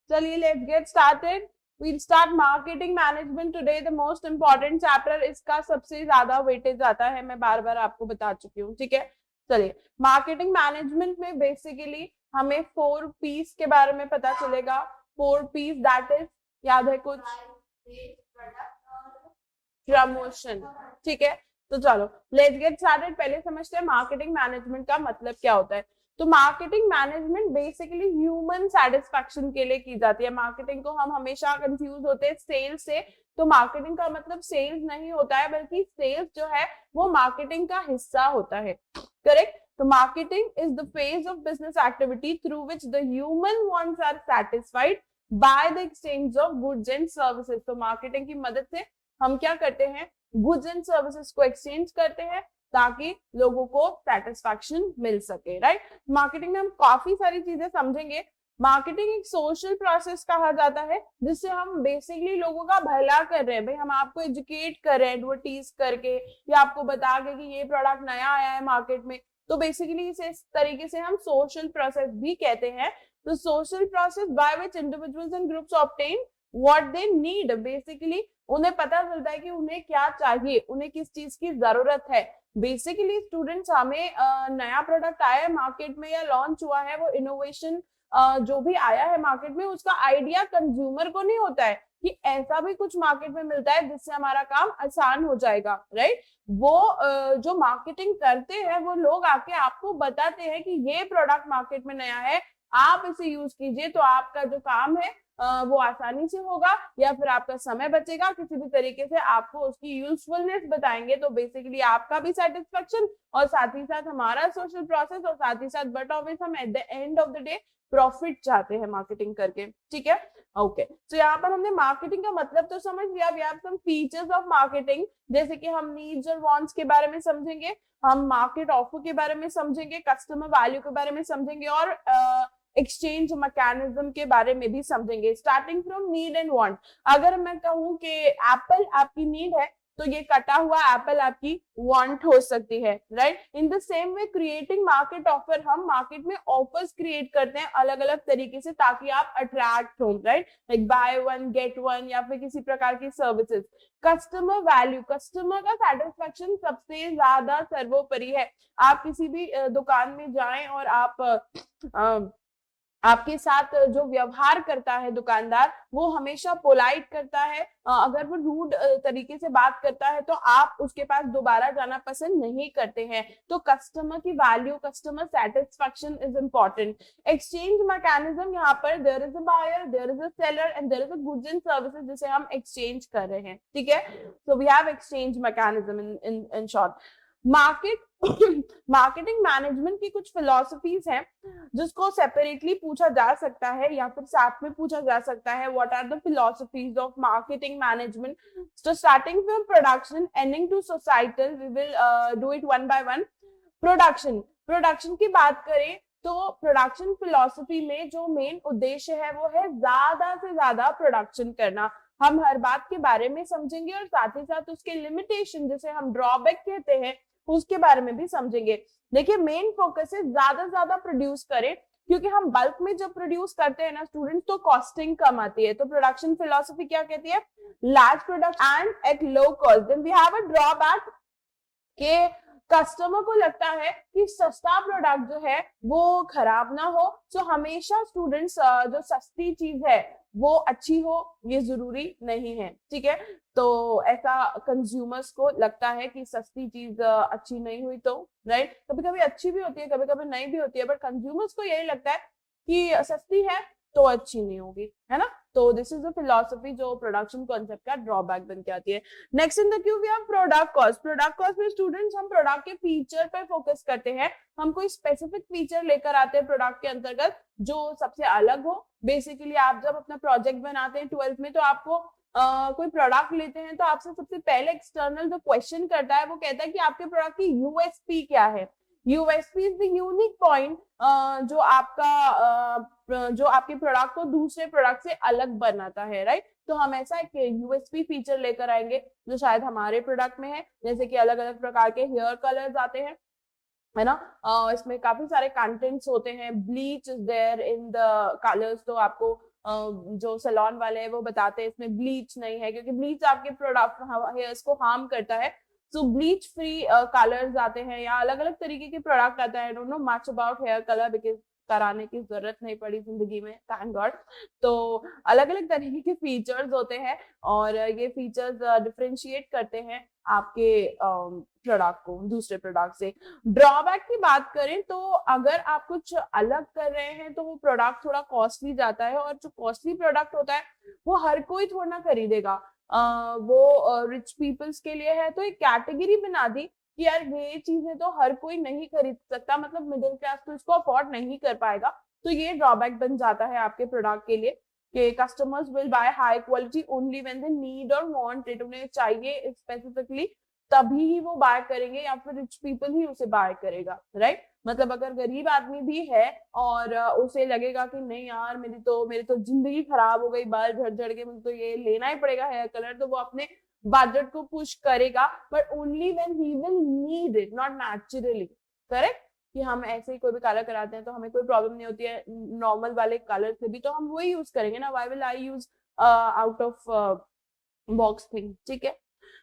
चलिए let's get started. We'll start marketing management today, the most important chapter। इसका सबसे ज्यादा वेटेज आता है, मैं बार बार आपको बता चुकी हूँ, ठीक है। चलिए, मार्केटिंग मैनेजमेंट में बेसिकली हमें 4 P's के बारे में पता चलेगा। 4 P's दैट इज, याद है कुछ? प्रमोशन, ठीक है। तो चलो लेट्स गेट स्टार्टेड। पहले समझते हैं मार्केटिंग मैनेजमेंट का मतलब क्या होता है। तो marketing management basically human satisfaction के लिए की जाती है। मार्केटिंग को हम हमेशा कंफ्यूज होते हैं सेल्स से। तो मार्केटिंग का मतलब सेल्स नहीं होता है, बल्कि सेल्स जो है वो मार्केटिंग का हिस्सा होता है, करेक्ट। तो marketing is the phase of business activity through which the human wants are satisfied by the exchange of goods and services. तो मार्केटिंग की मदद से हम क्या करते हैं, गुड्स एंड सर्विसेज को एक्सचेंज करते हैं ताकि लोगों को सेटिस्फैक्शन मिल सके, राइट। मार्केटिंग में हम काफी सारी चीजें समझेंगे। मार्केटिंग एक सोशल प्रोसेस कहा जाता है जिससे हम बेसिकली लोगों का भला कर रहे हैं। भाई हम आपको एजुकेट कर रहे हैं एडवर्टीज करके या आपको बता के कि ये प्रोडक्ट नया आया है मार्केट में। तो बेसिकली इस तरीके से हम सोशल प्रोसेस भी कहते हैं। तो social process by which individuals and groups obtain what they need. Basically उन्हें पता चलता है कि उन्हें क्या चाहिए, उन्हें किस चीज की जरूरत है। बेसिकली स्टूडेंट्स, हमें नया प्रोडक्ट आया है मार्केट में या लॉन्च हुआ है, वो इनोवेशन जो भी आया है मार्केट में, उसका आइडिया कंज्यूमर को नहीं होता है कि ऐसा भी कुछ मार्केट में मिलता है जिससे हमारा काम आसान हो जाएगा, राइट। वो जो मार्केटिंग करते हैं वो लोग आके आपको बताते हैं कि ये प्रोडक्ट मार्केट में नया है, आप इसे यूज कीजिए तो आपका जो काम है वो आसानी से होगा या फिर आपका समय बचेगा। किसी भी तरीके से आपको उसकी यूजफुलनेस बताएंगे तो बेसिकली आपका भी सेटिस्फेक्शन और साथ ही साथ हमारा सोशल प्रोसेस और साथ ही साथ बट ऑब्वियस हम at the end of the day profit चाहते हैं मार्केटिंग करके, ठीक है। ओके, तो यहाँ पर हमने मार्केटिंग का मतलब तो समझ लिया। We have some features of marketing, जैसे कि हम नीड्स और वांट्स के बारे में समझेंगे, हम मार्केट ऑफर के बारे में समझेंगे, कस्टमर वैल्यू के बारे में समझेंगे और एक्सचेंज मैकेनिज्म के बारे में भी समझेंगे। Starting from need and want. अगर मैं कहूं कि एप्पल आपकी नीड है तो ये कटा हुआ एप्पल आपकी वांट हो सकती है, right. In the same way creating market offer, हम मार्केट में ऑफर्स क्रिएट करते हैं अलग अलग तरीके से ताकि आप अट्रैक्ट हो, right, like by one get one या फिर किसी प्रकार की सर्विसेज। कस्टमर वैल्यू, कस्टमर का सेटिस्फेक्शन सबसे ज्यादा सर्वोपरि है। आप किसी भी दुकान में जाएं और आपके साथ जो व्यवहार करता है दुकानदार, वो हमेशा पोलाइट करता है। अगर वो रूड तरीके से बात करता है तो आप उसके पास दोबारा जाना पसंद नहीं करते हैं। तो कस्टमर की value, customer satisfaction is important. Exchange mechanism, यहाँ पर there is a buyer, there is a seller and there is a goods and services जिसे हम एक्सचेंज कर रहे हैं, ठीक है। So we have exchange mechanism in short. Marketing management की कुछ फिलॉसफीज हैं जिसको सेपरेटली पूछा जा सकता है या फिर साथ में पूछा जा सकता है। What are the philosophies of marketing management. So starting from production ending to societal, we will do it one by one. Production की बात करें तो प्रोडक्शन फिलॉसफी में जो मेन उद्देश्य है वो है ज्यादा से ज्यादा प्रोडक्शन करना। हम हर बात के बारे में समझेंगे और साथ ही साथ उसके लिमिटेशन, जिसे हम ड्रॉबैक कहते हैं, उसके बारे में भी समझेंगे। देखिए, मेन फोकस है ज्यादा से ज्यादा प्रोड्यूस करें, क्योंकि हम बल्क में जब प्रोड्यूस करते हैं ना स्टूडेंट्स, तो कॉस्टिंग कम आती है। तो प्रोडक्शन फिलॉसफी क्या कहती है, large product and at low cost. Then we have a drawback के कस्टमर को लगता है कि सस्ता प्रोडक्ट जो है वो खराब ना हो। सो हमेशा स्टूडेंट्स, जो सस्ती चीज है वो अच्छी हो ये जरूरी नहीं है, ठीक है। तो ऐसा कंज्यूमर्स को लगता है कि सस्ती चीज अच्छी नहीं हुई तो, राइट। कभी कभी अच्छी भी होती है, कभी कभी नहीं भी होती है, बट कंज्यूमर्स को यही लगता है कि सस्ती है तो अच्छी नहीं होगी, है ना। तो दिस इज द फिलॉसफी जो प्रोडक्शन कॉन्सेप्ट का ड्रॉबैक बन के आती है। Next in the queue we have product cost. Product cost में स्टूडेंट्स हम प्रोडक्ट के फीचर पर फोकस करते हैं। हम कोई स्पेसिफिक फीचर लेकर आते हैं प्रोडक्ट के अंतर्गत जो सबसे अलग हो। बेसिकली आप जब अपना प्रोजेक्ट बनाते हैं 12th में, तो आपको कोई प्रोडक्ट लेते हैं तो आपसे सबसे पहले एक्सटर्नल जो क्वेश्चन करता है वो कहता है कि आपके प्रोडक्ट की यूएसपी क्या है। USP is the unique point जो आपके प्रोडक्ट को दूसरे प्रोडक्ट से अलग बनाता है, राइट। तो हम ऐसा एक यूएसपी फीचर लेकर आएंगे जो शायद हमारे प्रोडक्ट में है, जैसे कि अलग अलग प्रकार के हेयर कलर्स आते हैं, है ना। इसमें काफी सारे कंटेंट्स होते हैं। Bleach is there in the colours, तो आपको जो सैलून वाले हैं वो बताते हैं इसमें ब्लीच नहीं है, क्योंकि ब्लीच आपके प्रोडक्ट हेयर्स को हार्म करता है। सो ब्लीच फ्री कलर्स आते हैं या अलग अलग तरीके के प्रोडक्ट आता है। I don't know much about hair colour because कराने की जरूरत नहीं पड़ी जिंदगी में, थैंक गॉड। तो अलग अलग तरीके के फीचर्स होते हैं और ये फीचर्स डिफरेंशिएट करते हैं आपके प्रोडक्ट को दूसरे प्रोडक्ट से। ड्रॉबैक की बात करें तो अगर आप कुछ अलग कर रहे हैं तो वो प्रोडक्ट थोड़ा कॉस्टली जाता है, और जो कॉस्टली प्रोडक्ट होता है वो हर कोई थोड़ा ना खरीदेगा। वो रिच पीपल्स के लिए है, तो एक कैटेगरी बना दी कि यार ये चीजें तो हर कोई नहीं खरीद सकता, मतलब मिडिल क्लास तो इसको अफोर्ड नहीं कर पाएगा। तो ये ड्रॉबैक बन जाता है आपके प्रोडक्ट के लिए कि customers will by high quality only when they need और वांट इट, उन्हें चाहिए स्पेसिफिकली तभी ही वो बाय करेंगे, या फिर रिच पीपल ही उसे बाय करेगा, राइट। मतलब अगर गरीब आदमी भी है और उसे लगेगा कि नहीं यार मेरी तो जिंदगी खराब हो गई बाल झड़ झड़ के, मुझे तो ये लेना ही पड़ेगा हेयर कलर, तो वो अपने बजट को पुश करेगा, but only when he will need it, not naturally, correct. कि हम ऐसे ही कोई भी कलर कराते हैं तो हमें कोई प्रॉब्लम नहीं होती है नॉर्मल वाले कलर से भी, तो हम वही यूज करेंगे ना, why will I use out of box thing, ठीक है।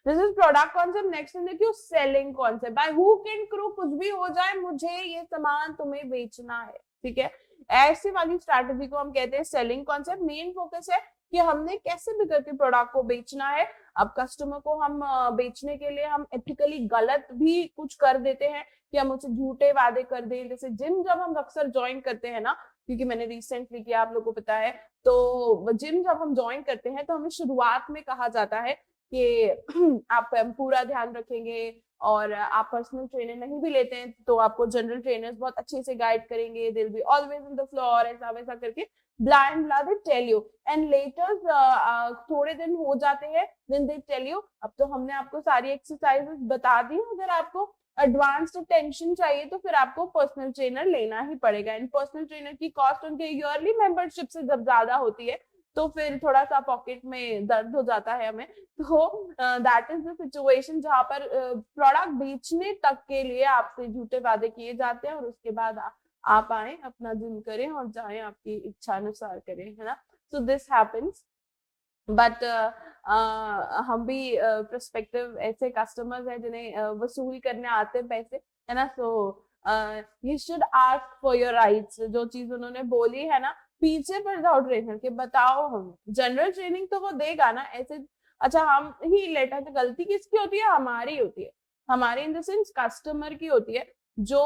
This is product concept. Next देखियो selling concept. By hook and crook कुछ भी हो जाए मुझे ये सामान तुम्हें बेचना है, ठीक है। ऐसी वाली स्ट्रैटेजी को हम कहते हैं सेलिंग कॉन्सेप्ट। मेन फोकस है कि हमने कैसे भी करके प्रोडक्ट को बेचना है। अब कस्टमर को हम बेचने के लिए हम एथिकली गलत भी कुछ कर देते हैं कि हम उसे झूठे वादे कर दें। जैसे जिम जब हम अक्सर ज्वाइन करते हैं ना, क्योंकि मैंने रिसेंटली किया, आप लोगों को पता है, तो जिम जब हम ज्वाइन करते हैं तो हमें शुरुआत में कहा जाता है कि आप पूरा ध्यान रखेंगे और आप पर्सनल ट्रेनर नहीं भी लेते हैं तो आपको जनरल ट्रेनर्स बहुत अच्छे से गाइड करेंगे, they will be always in the floor, ऐसा वैसा करके blind blah they tell you. And later थोड़े दिन हो जाते हैं देन दे टेल यू अब तो हमने आपको सारी एक्सरसाइजेस बता दी, अगर आपको एडवांस्ड अटेंशन चाहिए तो फिर आपको पर्सनल ट्रेनर लेना ही पड़ेगा। एंड पर्सनल ट्रेनर की कॉस्ट उनके ईयरली मेंबरशिप से जब ज्यादा होती है तो फिर थोड़ा सा पॉकेट में दर्द हो जाता है हमें। तो दैट इज द सिचुएशन जहां पर प्रोडक्ट बेचने तक के लिए आपसे झूठे वादे किए जाते हैं और उसके बाद आप आए अपना जिम करें और जाएं आपकी इच्छा अनुसार करें, है ना। सो दिस हैपेंस, बट हम भी प्रोस्पेक्टिव ऐसे कस्टमर्स हैं जिन्हें वसूल करने आते हैं पैसे, है ना। So you should ask for your rights. जो चीज उन्होंने बोली है ना, पीछे पड़ जाओ ट्रेनर के, बताओ हम जनरल ट्रेनिंग तो वो देगा ना ऐसे। अच्छा हम ही लेट है तो गलती किसकी होती है? हमारी होती है, हमारी इन द सेंस कस्टमर की होती है, जो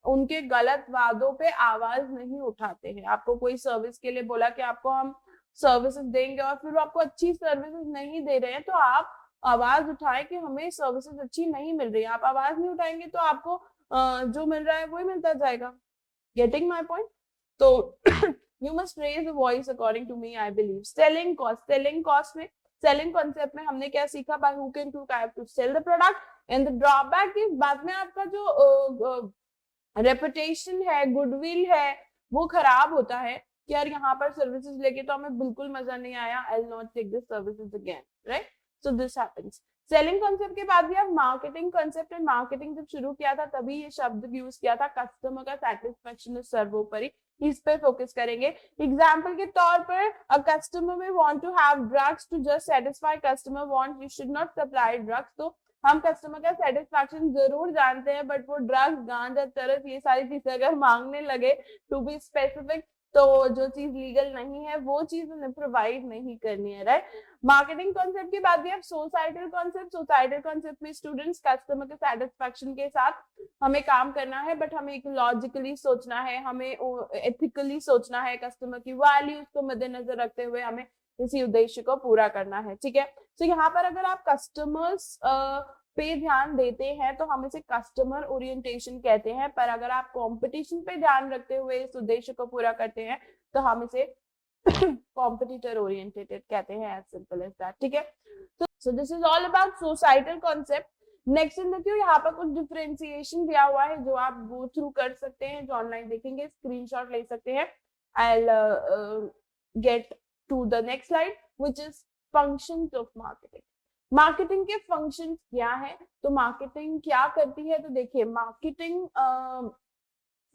उनके गलत वादों पे आवाज नहीं उठाते हैं। आपको कोई सर्विस के लिए बोला कि आपको हम सर्विसेज देंगे और फिर वो आपको अच्छी सर्विसेज नहीं दे रहे हैं, तो आप आवाज उठाएं कि हमें सर्विसेज अच्छी नहीं मिल रही है। आप आवाज नहीं उठाएंगे तो आपको जो मिल रहा है वही मिलता जाएगा। Getting my point? तो you must raise the voice according to me, I believe. Selling cost में, सेलिंग कॉन्सेप्ट में हमने क्या सीखा? By hook and crook I have to sell the product. And the drawback is बाद में आपका जो रेपुटेशन है, गुडविल है, वो खराब होता है कि यार यहाँ पर सर्विसेज लेके तो हमें बिल्कुल मजा नहीं आया, I will not take this services again, right. So this happens. Selling concept के बाद भी आप मार्केटिंग कॉन्सेप्ट, एंड मार्केटिंग जब शुरू किया था तभी ये शब्द यूज किया था, कस्टमर का सेटिस्फेक्शन इज सर्वोपरि, इस पे फोकस करेंगे। एग्जाम्पल के तौर पर a customer may want to have drugs to just satisfy customer want, you should not supply drugs. तो हम कस्टमर का सेटिस्फैक्शन जरूर जानते हैं, बट वो ड्रग्स, गांजा, चरस, ये सारी चीजें अगर मांगने लगे टू बी स्पेसिफिक, तो जो चीज लीगल नहीं है वो चीज उन्हें प्रोवाइड नहीं करनी है, राइट। मार्केटिंग कॉन्सेप्ट के बाद भी आप सोसाइटल कॉन्सेप्ट में स्टूडेंट्स कस्टमर के सेटिस्फैक्शन के साथ हमें काम करना है, बट हमें इकोलॉजिकली सोचना है, हमें एथिकली सोचना है, कस्टमर की वैल्यूज को मद्देनजर रखते हुए हमें इसी उद्देश्य को पूरा करना है, ठीक है। तो यहाँ पर अगर आप कस्टमर्स पे ध्यान देते हैं तो हम इसे कस्टमर ओरिएंटेशन कहते हैं, पर अगर आप कंपटीशन पे ध्यान रखते हुए इस उद्देश्य को पूरा करते हैं तो हम इसे कॉम्पिटिटर ओरिएंटेड कहते हैं, एज सिंपल एज दैट, ठीक है। सो this is all about societal concept. Next in देखियो यहाँ पर कुछ डिफरेंशिएशन दिया हुआ है जो आप गो थ्रू कर सकते हैं, जो ऑनलाइन देखेंगे, स्क्रीनशॉट ले सकते हैं। I will get to the next slide which is functions of marketing. Marketing के फंक्शंस क्या है? तो मार्केटिंग क्या करती है? तो देखिए मार्केटिंग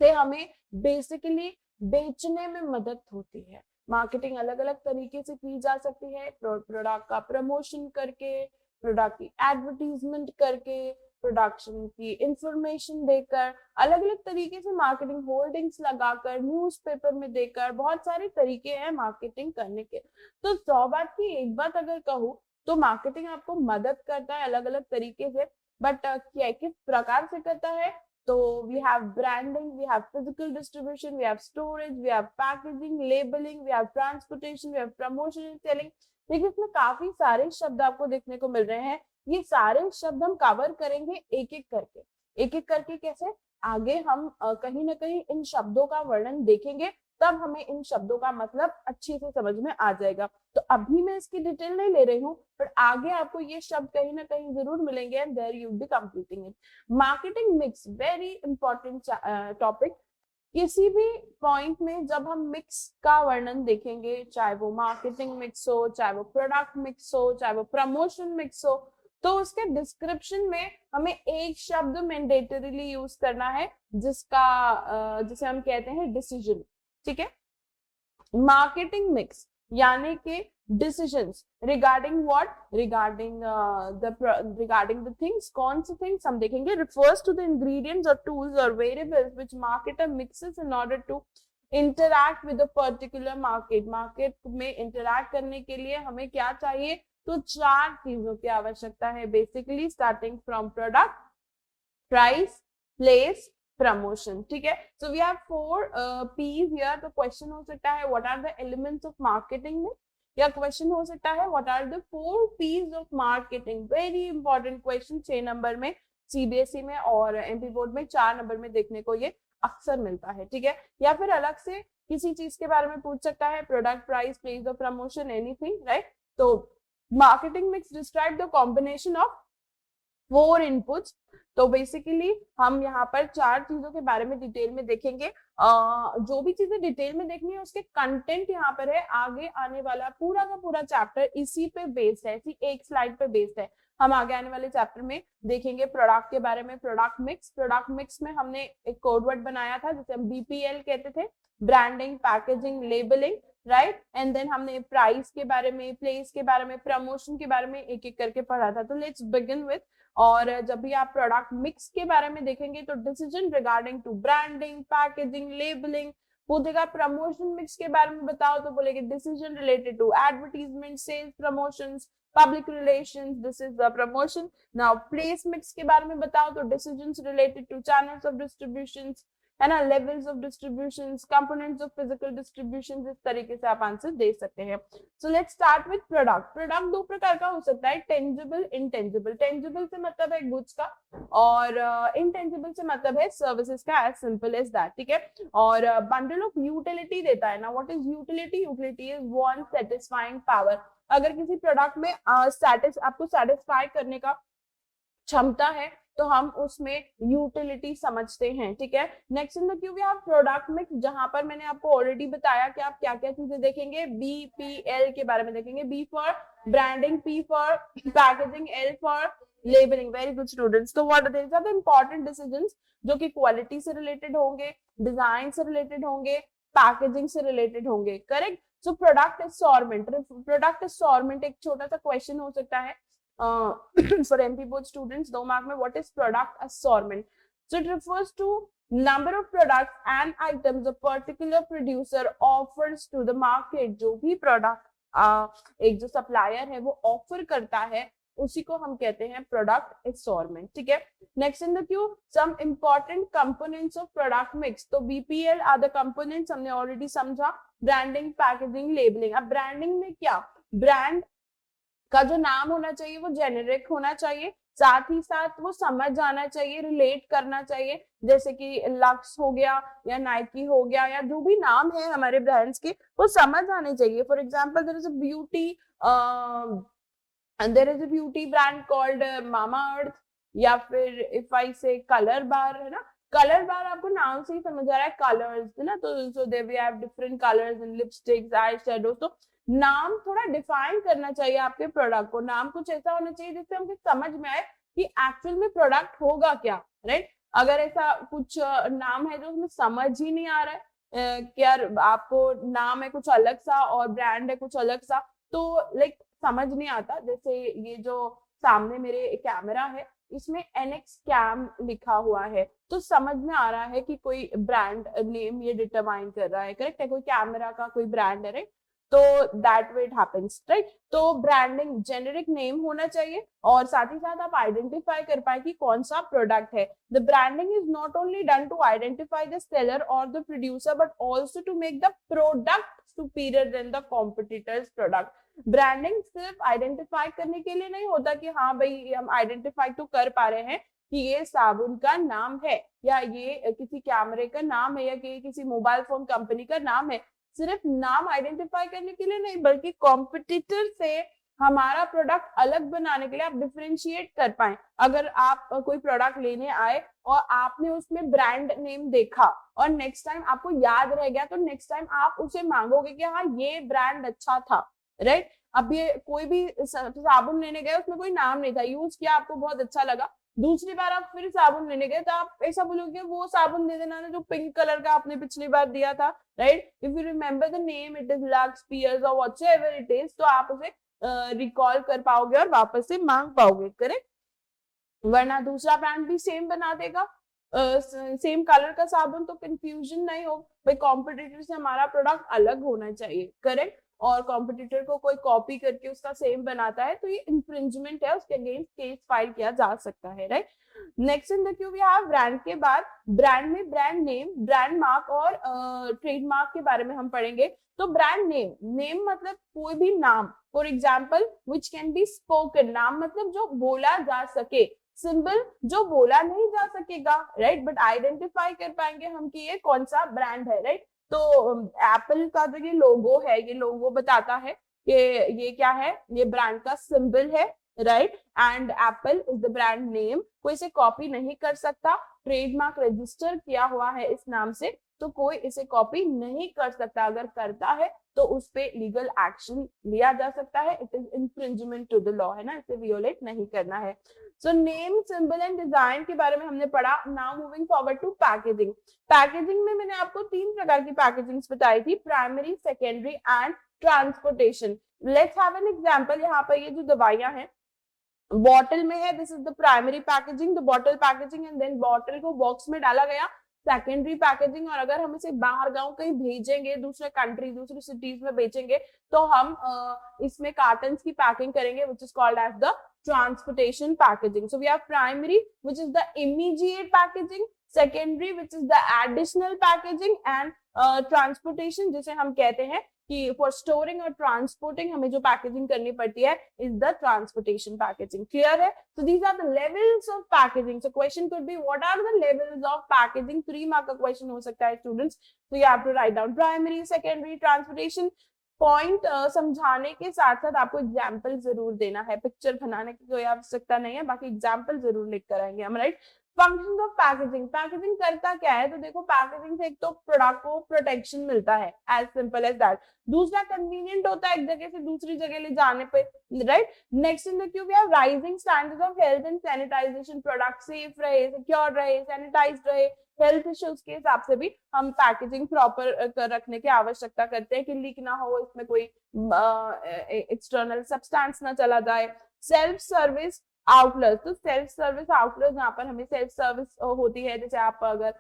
से हमें बेसिकली बेचने में मदद होती है। मार्केटिंग अलग अलग तरीके से की जा सकती है, प्रोडक्ट का प्रमोशन करके, प्रोडक्ट की एडवर्टीजमेंट करके, प्रोडक्शन की इंफॉर्मेशन देकर, अलग अलग तरीके से मार्केटिंग होर्डिंग्स लगाकर, न्यूज़पेपर में देकर, बहुत सारे तरीके हैं मार्केटिंग करने के। तो 100 बात की एक बात अगर कहूँ तो मार्केटिंग आपको मदद करता है अलग अलग तरीके से, बट क्या किस प्रकार से करता है? तो we have branding, we have physical distribution, we have storage, we have packaging, labelling, we have transportation, we have promotion and selling. देखिए इसमें काफी सारे शब्द आपको देखने को मिल रहे हैं। ये सारे शब्द हम कवर करेंगे एक एक करके। एक एक करके कैसे? आगे हम कहीं ना कहीं इन शब्दों का वर्णन देखेंगे, तब हमें इन शब्दों का मतलब अच्छे से समझ में आ जाएगा। तो अभी मैं इसकी डिटेल नहीं ले रही हूँ, पर आगे आपको ये शब्द कहीं ना कहीं जरूर मिलेंगे and there you will be completing it. Marketing mix, very important topic. किसी भी पॉइंट में जब हम मिक्स का वर्णन देखेंगे, चाहे वो मार्केटिंग मिक्स हो, चाहे वो प्रोडक्ट मिक्स हो, चाहे वो प्रमोशन मिक्स हो, तो उसके डिस्क्रिप्शन में हमें एक शब्द मैंडेटरीली यूज करना है, जिसे हम कहते हैं डिसीजन। ठीक है, मार्केटिंग मिक्स यानी कि decisions regarding what, regarding the things. कौन से थिंग्स हम देखेंगे? रिफर्स टू द इंग्रेडिएंट्स और टूल्स और variables which marketer mixes in order to interact with a particular market. Market में इंटरैक्ट करने के लिए हमें क्या चाहिए? तो 4 चीजों की आवश्यकता है basically, starting from product, price, place, promotion. ठीक है, so we have 4 P's here. तो क्वेश्चन हो सकता है what are the elements of marketing में, या क्वेश्चन हो सकता है what are the 4 P's of marketing. Very important question, 6 number में सीबीएसई में और एमपी बोर्ड में 4 नंबर में देखने को ये अक्सर मिलता है। ठीक है, या फिर अलग से किसी चीज के बारे में पूछ सकता है, प्रोडक्ट, प्राइस, प्लेस और प्रमोशन, एनीथिंग, राइट। तो marketing mix describe the combination of 4 inputs. तो बेसिकली हम यहाँ पर 4 चीजों के बारे में डिटेल में देखेंगे। जो भी चीजें डिटेल में देखनी है उसके कंटेंट यहाँ पर है। आगे आने वाला पूरा का पूरा चैप्टर इसी पे बेस्ड है, इसी एक स्लाइड पे बेस्ड है। हम आगे आने वाले चैप्टर में देखेंगे प्रोडक्ट के बारे में, प्रोडक्ट मिक्स। प्रोडक्ट मिक्स में हमने एक कोड वर्ड बनाया था जिसे हम बीपीएल कहते थे, branding, packaging, labelling, right. And then हमने प्राइस के बारे में, प्लेस के बारे में, प्रमोशन के बारे में एक एक करके पढ़ा था। तो लेट्स बिगिन विथ, और जब भी आप प्रोडक्ट मिक्स के बारे में देखेंगे तो decision regarding to branding, packaging, labelling. पूछेगा प्रमोशन मिक्स के बारे में बताओ तो बोलेंगे decision related to advertisement, sales, promotions, public relations, this is the promotion. Now place mix के बारे में बताओ तो decisions related to channels of distributions, है ना, levels of distributions, components of physical distributions. इस तरीके से आप आंसर दे सकते हैं। So let's start with product. Product 2 प्रकार का हो सकता है, टेंजिबल, इनटेंजिबल। टेंजिबल से मतलब है गुड्स का, और इनटेंजिबल से मतलब है सर्विसेज का, एज सिंपल एज दैट। ठीक है, और बंडल ऑफ यूटिलिटी देता है ना। What is utility? Utility is one satisfying power. अगर किसी प्रोडक्ट में आपको सेटिस्फाई करने का क्षमता है तो हम उसमें यूटिलिटी समझते हैं। ठीक है, next in the queue we have product mix, जहां पर मैंने आपको ऑलरेडी बताया कि आप क्या क्या चीजें देखेंगे। बीपीएल के बारे में देखेंगे, B for branding, P for packaging, L for labelling. Very good students. तो what there are the important decisions जो कि क्वालिटी से रिलेटेड होंगे, डिजाइन से रिलेटेड होंगे, पैकेजिंग से रिलेटेड होंगे। Correct. So product assortment, product assortment एक छोटा सा क्वेश्चन हो सकता है for MP board students, 2 mark में, what is product assortment? So it refers to number of products and items a particular producer offers to the market। जो भी product एक जो सप्लायर है वो ऑफर करता है उसी को हम कहते हैं प्रोडक्ट assortment। ठीक है, next in the queue some important components of product mix. तो बीपीएल आर द कंपोनेंट्स, हमने ऑलरेडी समझा, ब्रांडिंग, पैकेजिंग, लेबलिंग। अब ब्रांडिंग में क्या, ब्रांड का जो नाम होना चाहिए वो जेनेरिक होना चाहिए, साथ ही साथ वो समझ आना चाहिए, रिलेट करना चाहिए। जैसे कि लक्स हो गया या नाइकी हो गया, या जो भी नाम है हमारे ब्रांड्स के वो समझ आने चाहिए। For example there is a beauty brand called Mamaearth, या फिर इफ आई से कलर बार, है ना। कलर बार आपको नाम से ही समझ आ रहा है, कलर्स, है ना। तो so they we have different colours in lipsticks, eye shadow. तो नाम थोड़ा डिफाइन करना चाहिए आपके प्रोडक्ट को। नाम कुछ ऐसा होना चाहिए जिससे हमको समझ में आए कि एक्चुअल में प्रोडक्ट होगा क्या, राइट। अगर ऐसा कुछ नाम है जो हमें समझ ही नहीं आ रहा है क्या आपको नाम है कुछ अलग सा और ब्रांड है कुछ अलग सा, तो लाइक समझ नहीं आता। जैसे ये जो सामने मेरे कैमरा है इसमें NX कैम लिखा हुआ है, तो समझ में आ रहा है कि कोई ब्रांड नेम ये डिटरमाइन कर रहा है, करेक्ट है, कोई कैमरा का कोई ब्रांड है, राइट। तो that way it happens, right. तो ब्रांडिंग जेनेरिक नेम होना चाहिए और साथ ही साथ आप आइडेंटिफाई कर पाए कि कौन सा प्रोडक्ट है। The branding is not only done to identify the seller और the producer but also to make the product superior than the competitors product. Branding सिर्फ आइडेंटिफाई करने के लिए नहीं होता कि हाँ भाई हम आइडेंटिफाई तो कर पा रहे हैं कि ये साबुन का नाम है या ये किसी कैमरे का नाम है या कि किसी मोबाइल फोन कंपनी का नाम है, सिर्फ नाम आइडेंटिफाई करने के लिए नहीं बल्कि कॉम्पिटिटर से हमारा प्रोडक्ट अलग बनाने के लिए आप डिफरेंशिएट कर पाए। अगर आप कोई प्रोडक्ट लेने आए और आपने उसमें ब्रांड नेम देखा और नेक्स्ट टाइम आपको याद रह गया, तो नेक्स्ट टाइम आप उसे मांगोगे कि हाँ ये ब्रांड अच्छा था, राइट। अब ये कोई भी साबुन लेने गए उसमें कोई नाम नहीं था, यूज किया आपको बहुत अच्छा लगा, दूसरी बार आप फिर साबुन लेने गए तो आप ऐसा बोलोगे वो साबुन दे देना ना जो पिंक कलर का आपने पिछली बार दिया था, right. If you remember the name, it is Lux, Pears और व्हाटएवर इट इज, तो आप उसे रिकॉल कर पाओगे और वापस से मांग पाओगे, करेक्ट। वरना दूसरा ब्रांड भी सेम बना देगा, सेम कलर का साबुन, तो कंफ्यूजन नहीं हो भाई, कॉम्पिटिटर से हमारा प्रोडक्ट अलग होना चाहिए, करेक्ट। और कॉम्पिटिटर को कोई कॉपी करके उसका सेम बनाता है तो ये इंफ्रिंजमेंट है, उसके अगेंस्ट केस फाइल किया जा सकता है, right. Next in the queue we have brand के बाद ब्रांड में ब्रांड नेम, ब्रांड मार्क और ट्रेडमार्क के बारे में हम पढ़ेंगे। तो ब्रांड नेम, नेम मतलब कोई भी नाम, for example which can be spoken, नाम मतलब जो बोला जा सके, सिंबल जो बोला नहीं जा सकेगा, राइट, बट आइडेंटिफाई कर पाएंगे हम कि ये कौन सा ब्रांड है, राइट। तो एप्पल का जो ये लोगो है, ये लोगो बताता है कि ये क्या है, ये ब्रांड का सिंबल है, right. And Apple is the brand name, कोई इसे कॉपी नहीं कर सकता, ट्रेडमार्क रजिस्टर किया हुआ है इस नाम से, तो कोई इसे कॉपी नहीं कर सकता, अगर करता है तो उस पे लीगल एक्शन लिया जा सकता है, it is infringement to the law, है ना, इसे वियोलेट नहीं करना है। So name, symbol and design के बारे में हमने पढ़ा। Now moving forward to packaging. Packaging में मैंने आपको 3 प्रकार की पैकेजिंग बताई थी, primary, secondary and transportation. Let's have an example. यहाँ पर ये जो दवाइयां हैं बॉटल में है, this is the primary packaging, the bottle packaging, and then bottle को बॉक्स में डाला गया, सेकेंडरी पैकेजिंग। और अगर हम इसे बाहर गांव कहीं भेजेंगे, दूसरे कंट्री, दूसरी सिटीज में बेचेंगे, तो हम इसमें कार्टन की पैकिंग करेंगे, which is called as the transportation packaging. So we have primary, which is the immediate packaging, secondary, which is the additional packaging, and transportation, जिसे हम कहते हैं कि for storing और transporting हमें जो पैकेजिंग करनी पड़ती है is the transportation packaging. Clear है? So these are the levels of packaging. So question could be what are the levels of packaging? 3 mark का question हो सकता है students. So you have to write down primary, secondary, transportation. Point समझाने के साथ साथ आपको एग्जाम्पल जरूर देना है, पिक्चर बनाने की कोई आवश्यकता नहीं है, बाकी एग्जाम्पल जरूर लिख कर आएंगे हम, right. Function of packaging, packaging करता क्या है, तो देखो पैकेजिंग से एक तो प्रोडक्ट को प्रोटेक्शन मिलता है, एज सिंपल एज दैट। दूसरा कन्वीनियंट होता है एक जगह से दूसरी जगह ले जाने पे, right. Next in the queue we have rising standards of health and sanitization, product safe रहे, सिक्योर रहे, सैनिटाइज्ड रहे, हेल्थ इश्यूज के हिसाब से भी हम पैकेजिंग प्रॉपर रखने की आवश्यकता करते हैं कि लीक ना हो, इसमें कोई एक्सटर्नल सब्सटेंस ना चला जाए। सेल्फ सर्विस आउटलेट, तो सेल्फ सर्विस आउटलेट जहाँ पर हमें सेल्फ सर्विस होती है, जैसे आप अगर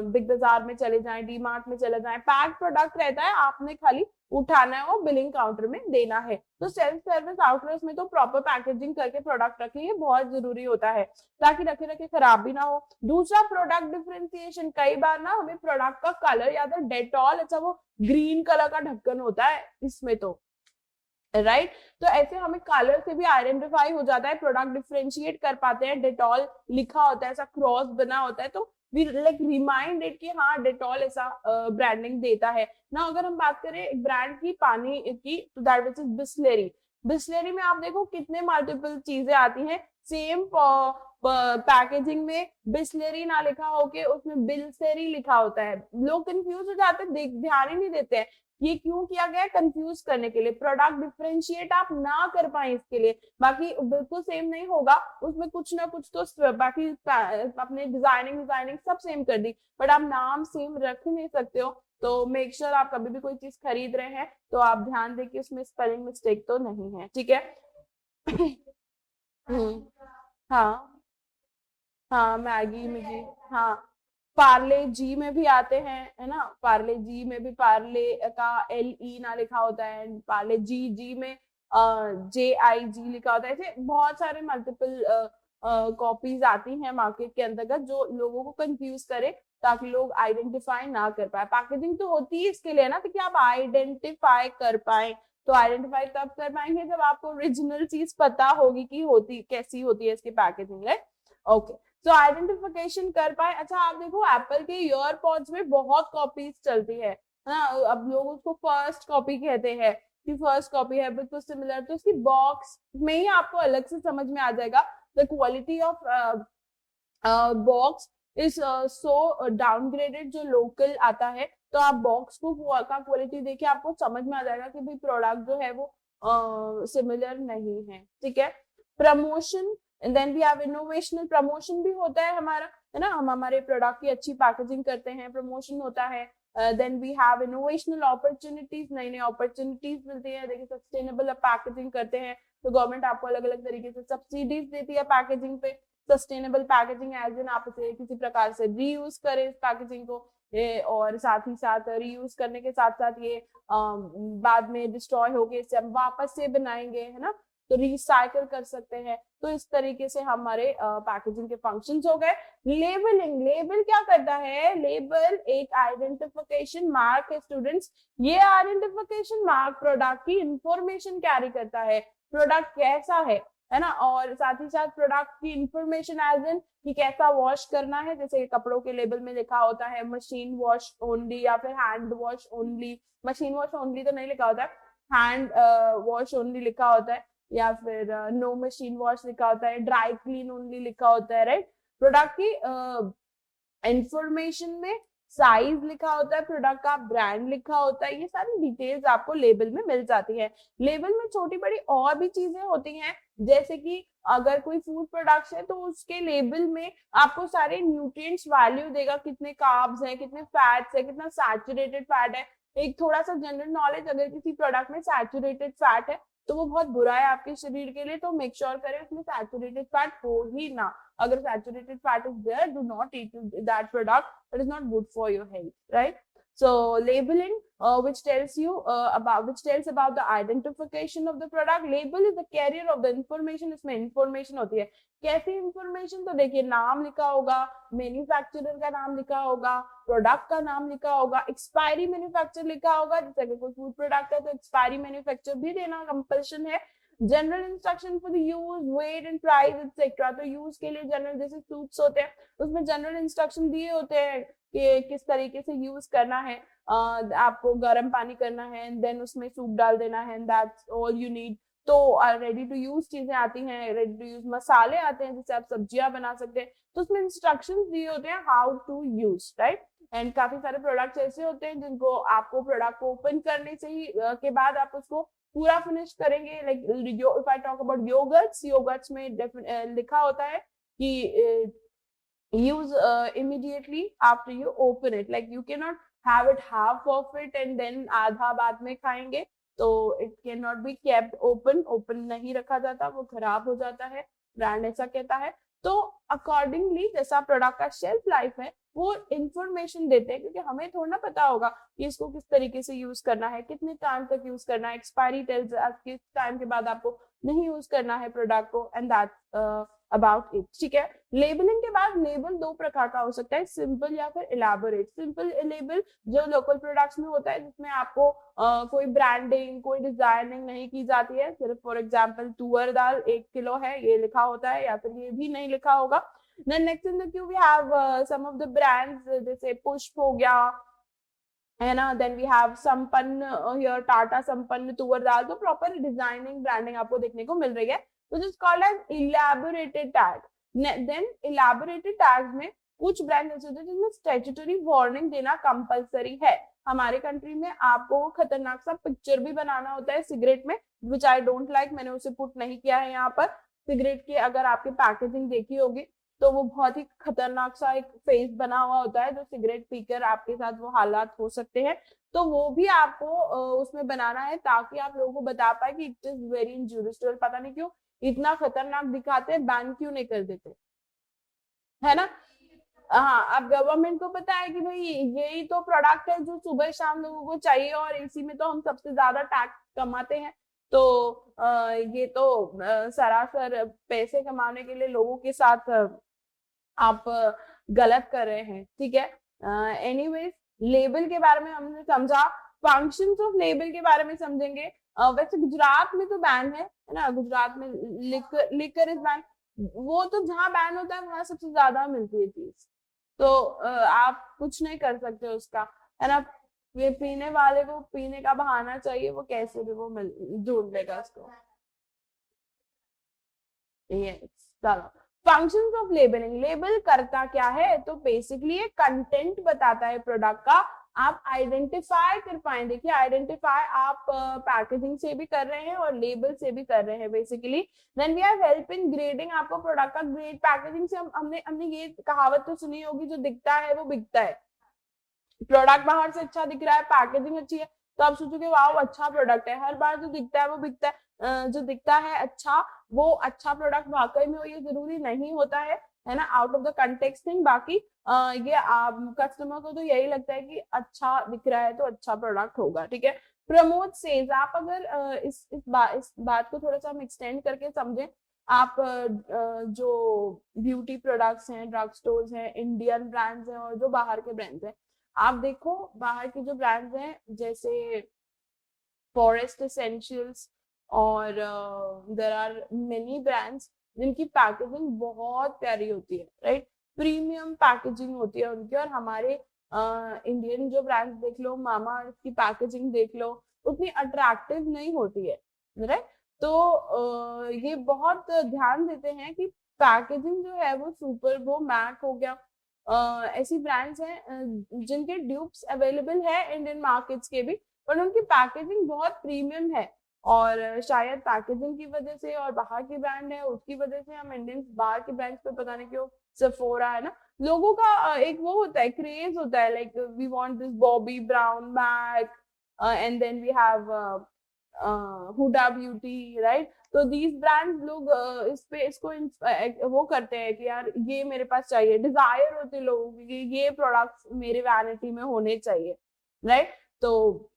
बिग बाजार में चले जाएं, डी मार्ट में चले जाएं, पैक प्रोडक्ट रहता है, आपने खाली उठाना है और बिलिंग काउंटर में देना है। तो सेल्फ सर्विस आउटलेट्स में तो प्रॉपर पैकेजिंग करके प्रोडक्ट रखें, ये बहुत जरूरी होता है ताकि रखे रखे खराब भी ना हो। दूसरा प्रोडक्ट डिफरेंशिएशन, कई बार ना हमें प्रोडक्ट का कलर या तो डेटॉल, अच्छा वो ग्रीन कलर का ढक्कन होता है इसमें तो, राइट तो ऐसे हमें कलर से भी आइडेंटिफाई हो जाता है, प्रोडक्ट डिफरेंशिएट कर पाते हैं। डेटॉल लिखा होता है, ऐसा क्रॉस बना होता है, तो वी लाइक रिमाइंड इट कि हाँ डेटॉल ऐसा ब्रांडिंग देता है ना। अगर हम बात करें एक ब्रांड की पानी की, तो that which is Bisleri. Bisleri में आप देखो कितने मल्टीपल चीजें आती हैं, सेम पैकेजिंग में बिस्लेरी ना लिखा हो के उसमें बिल्सेरी लिखा होता है। लोग कंफ्यूज हो जाते हैं, ध्यान ही नहीं देते हैं ये क्यों किया गया है, कंफ्यूज करने के लिए, प्रोडक्ट डिफरेंशिएट आप ना कर पाए इसके लिए। बाकी बिल्कुल सेम नहीं होगा, उसमें कुछ ना कुछ तो बाकी अपने डिजाइनिंग सब सेम कर दी, बट आप नाम सेम रख ही नहीं सकते हो। तो मेक श्योर आप कभी भी कोई चीज खरीद रहे हैं तो आप ध्यान दें कि उसमें स्पेलिंग मिस्टेक तो नहीं है, ठीक है। हाँ हाँ, मैगी मैगी, हाँ। पार्ले जी में भी आते हैं, है ना, पार्ले जी में भी पार्ले का LE ना लिखा होता है, पार्ले जी जी में JIG लिखा होता है। ऐसे बहुत सारे मल्टीपल कॉपीज आती हैं मार्केट के अंतर्गत जो लोगों को कंफ्यूज करे, ताकि लोग आइडेंटिफाई ना कर पाए। पैकेजिंग तो होती है इसके लिए ना, ताकि आप आइडेंटिफाई कर पाए। तो आइडेंटिफाई तब कर पाएंगे जब आपको ओरिजिनल चीज पता होगी कि होती कैसी होती है इसकी पैकेजिंग, राइट। ओके, तो आइडेंटिफिकेशन कर पाए। अच्छा, आप देखो एप्पल के ईयरपॉड्स में बहुत कॉपीज चलती है ना, अब लोग उसको फर्स्ट कॉपी कहते हैं कि फर्स्ट कॉपी है बिल्कुल सिमिलर। तो उसकी बॉक्स में ही आपको अलग से समझ में आ जाएगा the quality of box is so downgraded जो लोकल आता है। तो आप बॉक्स को का क्वालिटी देखे आपको समझ में आ जाएगा कि भाई प्रोडक्ट जो है वो सिमिलर नहीं है, ठीक है। Promotion, and then we have innovational promotion भी होता है हमारा, है ना, हम हमारे प्रोडक्ट की अच्छी पैकेजिंग करते हैं, प्रमोशन होता है। देन वी हैव इनोवेशनल अपॉर्चुनिटीज, नई नई अपॉर्चुनिटीज मिलती है। देखिए सस्टेनेबल पैकेजिंग करते हैं तो गवर्नमेंट आपको अलग अलग तरीके से सब्सिडीज देती है पैकेजिंग पे। सस्टेनेबल पैकेजिंग एज इन आप इसे किसी प्रकार से रीयूज करें इस पैकेजिंग को, और साथ ही साथ रीयूज करने के साथ साथ ये बाद में डिस्ट्रॉय होके इसे हम वापस से बनाएंगे, है ना, तो रिसाइकल कर सकते हैं। तो इस तरीके से हमारे पैकेजिंग के फंक्शंस हो गए। लेबलिंग, लेबल क्या करता है, लेबल एक आइडेंटिफिकेशन मार्क है स्टूडेंट्स। ये आइडेंटिफिकेशन मार्क प्रोडक्ट की इंफॉर्मेशन कैरी करता है, प्रोडक्ट कैसा है ना, और साथ ही साथ प्रोडक्ट की इंफॉर्मेशन एज इन कि कैसा वॉश करना है। जैसे कपड़ों के लेबल में लिखा होता है मशीन वॉश ओनली या फिर hand wash only. Machine wash only तो नहीं लिखा होता है, हैंड वॉश ओनली लिखा होता है, या फिर नो मशीन वॉश लिखा होता है, ड्राई क्लीन ओनली लिखा होता है, राइट। प्रोडक्ट की इंफॉर्मेशन में साइज लिखा होता है, प्रोडक्ट का ब्रांड लिखा होता है, ये सारी डिटेल्स आपको लेबल में मिल जाती है। लेबल में छोटी बड़ी और भी चीजें होती हैं, जैसे कि अगर कोई फूड प्रोडक्ट्स है तो उसके लेबल में आपको सारे न्यूट्रिएंट्स वैल्यू देगा, कितने कार्ब्स है, कितने फैट्स है, कितना सैचुरेटेड फैट है। एक थोड़ा सा जनरल नॉलेज, अगर किसी प्रोडक्ट में सैचुरेटेड फैट है तो वो बहुत बुरा है आपके शरीर के लिए, तो मेक श्योर करें उसमें सैचुरेटेड फैट हो ही ना। अगर saturated fat is there, do not eat that product, it is not good for your health, right. So labeling, which tells about the identification of the product. Label is the carrier of the information. इसमें information होती है। कैसी information? तो देखिए नाम लिखा होगा, manufacturer का नाम लिखा होगा, प्रोडक्ट का नाम लिखा होगा, एक्सपायरी मैन्युफैक्चर लिखा होगा। जैसे अगर कोई फूड प्रोडक्ट है तो एक्सपायरी मैन्युफैक्चर भी देना कंपल्शन है। General instruction for the use, weight and price etcetera. तो यूज के लिए जनरल, जैसे सूप्स होते हैं उसमें जनरल इंस्ट्रक्शन दिए होते हैं कि किस तरीके से यूज करना है। आपको गर्म पानी करना है, देन उसमें सूप डाल देना है, दैट्स ऑल यू नीड। तो रेडी टू यूज चीजें आती हैं, रेडी टू यूज मसाले आते हैं जिससे आप सब्जियां बना सकते हैं। तो उसमें इंस्ट्रक्शंस दिए होते हैं how to use, right. And काफी सारे प्रोडक्ट्स ऐसे होते हैं जिनको आपको प्रोडक्ट को ओपन करने से ही के बाद आप उसको पूरा फिनिश करेंगे। Like if I talk about yoghurts में लिखा होता है कि use immediately after you open it, like you cannot have it half of it and then आधा बाद में खाएंगे, तो it cannot be kept open नहीं रखा जाता, वो खराब हो जाता है, ब्रांड ऐसा कहता है। तो अकॉर्डिंगली जैसा प्रोडक्ट का शेल्फ लाइफ है वो इंफॉर्मेशन देते हैं, क्योंकि हमें थोड़ा ना पता होगा कि इसको किस तरीके से यूज करना है, कितने टाइम तक यूज करना है, एक्सपायरी टेल्स किस टाइम के बाद आपको नहीं यूज करना है प्रोडक्ट को, एंड दैट्स अबाउट इट, ठीक है। लेबलिंग के बाद लेबल दो प्रकार का हो सकता है, सिंपल या फिर इलाबोरेट। सिंपल लेबल जो लोकल प्रोडक्ट्स में होता है, जिसमें आपको कोई ब्रांडिंग, कोई डिजाइनिंग नहीं की जाती है, सिर्फ फॉर एग्जांपल तुअर दाल 1 किलो है ये लिखा होता है, या फिर ये भी नहीं लिखा होगा। Then next in the queue we have some of the brands, जैसे पुष्प हो गया, है ना, देन वी हैव संपन्न हियर, टाटा संपन्न तुअर दाल। तो प्रॉपर डिजाइनिंग, ब्रांडिंग आपको देखने को मिल रही है, which is called as elaborated tag. Then elaborated tags में कुछ ब्रांड ऐसे होते हैं जिसमें स्टैट्यूटरी वार्निंग देना कंपलसरी है। हमारे कंट्री में आपको खतरनाक सा पिक्चर भी बनाना होता है सिगरेट में, विच आई डोंट लाइक, मैंने उसे पुट नहीं किया है यहाँ पर। सिगरेट की अगर आपकी पैकेजिंग देखी होगी तो वो बहुत ही खतरनाक सा एक फेस बना हुआ होता है, जो सिगरेट पीकर आपके साथ वो हालात हो सकते हैं। तो वो भी आपको उसमें बनाना है ताकि आप लोगों को बता पाए कि it is very injurious to, पता नहीं क्यों इतना खतरनाक दिखाते हैं, बैन क्यों नहीं कर देते, है ना। हाँ, अब गवर्नमेंट को पता है कि भाई यही तो प्रोडक्ट है जो सुबह शाम लोगों को चाहिए और इसी में तो हम सबसे ज्यादा टैक्स कमाते हैं। तो ये तो सरासर पैसे कमाने के लिए लोगों के साथ आप गलत कर रहे हैं, ठीक है। एनीवेज, लेबल के बारे में हमने समझा, फंक्शंस ऑफ लेबल के बारे में समझेंगे। वैसे गुजरात में तो बैन है ना, गुजरात में लिकर इज बैन, वो तो जहाँ बैन होता है वहां सबसे ज्यादा मिलती है चीज, तो आप कुछ नहीं कर सकते उसका, है ना। ये पीने वाले को पीने का बहाना चाहिए, वो कैसे भी वो ढूंढ लेगा उसको। यस, चलो, फंक्शंस ऑफ लेबलिंग। लेबल करता क्या है, तो बेसिकली ये कंटेंट बताता है प्रोडक्ट का, आप आइडेंटिफाई कर पाए। देखिए, आइडेंटिफाई आप पैकेजिंग से भी कर रहे हैं और लेबल से भी कर रहे हैं basically. Then we have help in grading, आपको प्रोडक्ट का ग्रेड, पैकेजिंग से हमने ये कहावत तो सुनी होगी, जो दिखता है वो बिकता है। प्रोडक्ट बाहर से अच्छा दिख रहा है, पैकेजिंग अच्छी है, तो आप सोचोगे वाओ अच्छा प्रोडक्ट है। हर बार जो दिखता है वो बिकता है, जो दिखता है अच्छा वो अच्छा प्रोडक्ट वाकई में हो ये जरूरी नहीं होता है ना, out of the context thing. बाकी ये कस्टमर को तो यही लगता है कि अच्छा दिख रहा है तो अच्छा प्रोडक्ट होगा, ठीक है। प्रमोट सेल्स, आप अगर इस बात को थोड़ा सा हम एक्सटेंड करके समझें, आप जो ब्यूटी प्रोडक्ट्स हैं, ड्रग स्टोर्स हैं, इंडियन ब्रांड्स हैं और जो बाहर के ब्रांड्स हैं, आप देखो बाहर के जो ब्रांड्स हैं जैसे फॉरेस्ट एसेंशियल्स और देयर आर मेनी ब्रांड्स जिनकी पैकेजिंग बहुत प्यारी होती है, राइट, प्रीमियम पैकेजिंग होती है उनकी। और हमारे इंडियन जो ब्रांड्स देख लो, मामा की पैकेजिंग देख लो, उतनी अट्रैक्टिव नहीं होती है, राइट। तो ये बहुत ध्यान देते हैं कि पैकेजिंग जो है वो सुपर, वो मैक हो गया, ऐसी ब्रांड्स हैं जिनके ड्यूप्स अवेलेबल है इंडियन मार्केट्स के भी, पर उनकी पैकेजिंग बहुत प्रीमियम है। और शायद पैकेजिंग की वजह से और बाहर की ब्रांड है उसकी वजह से हम इंडियंस बाहर के ब्रांड्स पे पता नहीं क्यों सेफोरा है ना, लोगों का एक वो होता है, क्रेज होता है, like we want this Bobbi Brown MAC and then we have Huda Beauty, right. तो दीज ब्रांड्स लोग इस पे इसको वो करते हैं कि यार ये मेरे पास चाहिए, डिजायर होते हैं लोगों की कि ये प्रोडक्ट्स मेरे वैनिटी में होने चाहिए, राइट। तो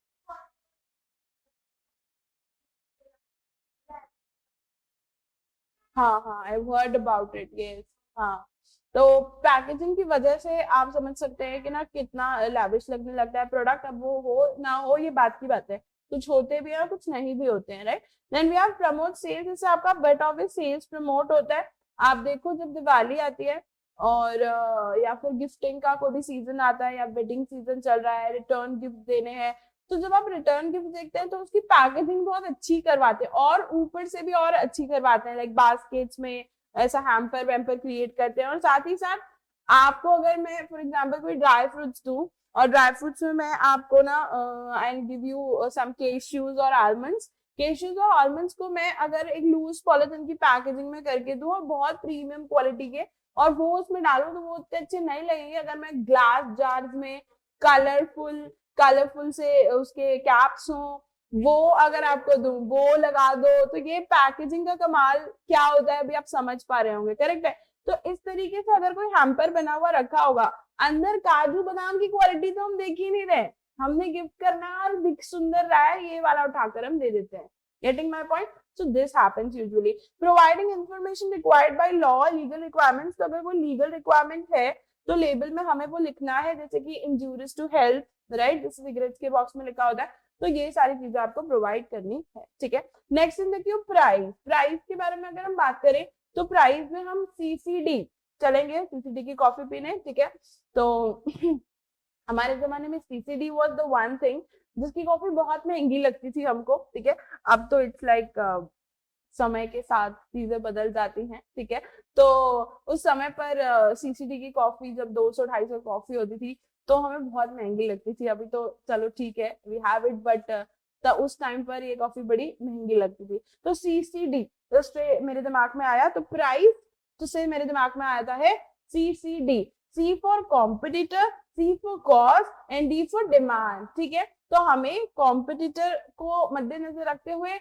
हाँ हाँ, I heard about it, yes. हाँ, तो पैकेजिंग की वजह से आप समझ सकते हैं कि ना कितना लैविश लगने लगता है प्रोडक्ट। अब वो हो ना हो ये बात की बात है, कुछ होते भी हैं कुछ नहीं भी होते हैं, right. Then we have promote sales, जैसे आपका बेट ऑफिस सेल्स प्रमोट होता है। आप देखो जब दिवाली आती है और या फिर गिफ्टिंग का कोई भी सीजन आता है या वेडिंग सीजन चल रहा है, रिटर्न गिफ्ट देने हैं, तो जब आप रिटर्न गिफ्ट देखते हैं तो उसकी पैकेजिंग बहुत अच्छी करवाते हैं और ऊपर से भी और अच्छी करवाते हैं, लाइक बास्केट्स में ऐसा हैम्पर वैम्पर क्रिएट करते हैं। और साथ ही साथ आपको अगर मैं फॉर एग्जांपल कोई ड्राई फ्रूट्स दूं और ड्राई फ्रूट्स में मैं आपको ना आई गिव यू सम केश्यूज और आलमंड्स, केश्यूज और आलमंड्स को मैं अगर एक लूज पॉलिथीन की पैकेजिंग में करके दूं और बहुत प्रीमियम क्वालिटी के और वो उसमें डालूं, तो वो उतने अच्छे नहीं लगेंगे। अगर मैं ग्लास जार्स में कलरफुल कलरफुल से उसके कैप्स हो, वो अगर आपको दूं, वो लगा दो, तो ये पैकेजिंग का कमाल क्या होता है अभी आप समझ पा रहे होंगे, करेक्ट है। तो इस तरीके से अगर कोई हैम्पर बना हुआ रखा होगा, अंदर काजू बादाम की क्वालिटी तो हम देख ही नहीं रहे, हमने गिफ्ट करना है और दिख सुंदर रहा है ये वाला उठाकर हम दे देते हैं। Getting my point? So this happens usually. Providing information required by law, legal requirements, तो अगर वो लीगल रिक्वायरमेंट है तो लेबल में हमें वो लिखना है, जैसे कि इंजूरियस टू हेल्थ, राइट, जैसे सिगरेट्स के बॉक्स में लिखा होता है। तो ये सारी चीजें आपको प्रोवाइड करनी है, ठीक है। नेक्स्ट इन देखिए प्राइस। प्राइस के बारे में अगर हम बात करें तो प्राइस में हम सीसीडी चलेंगे, सीसीडी की कॉफी पीने, ठीक है। तो हमारे जमाने में CCD was the one thing जिसकी कॉफी बहुत महंगी लगती थी हमको, ठीक है। अब तो इट्स लाइक समय के साथ चीजें बदल जाती हैं, ठीक है। तो उस समय पर सीसीडी की कॉफी जब 200-250 कॉफी होती थी तो हमें बहुत महंगी लगती थी। अभी तो चलो ठीक है, वी हैव इट, बट उस टाइम पर ये कॉफी बड़ी महंगी लगती थी। तो सीसीडी उससे मेरे दिमाग में आया, तो प्राइस तो से मेरे दिमाग में आया था है CCD, C for competitor, C for cost and D for demand, ठीक है। तो हमें कॉम्पिटिटर को मद्देनजर रखते हुए,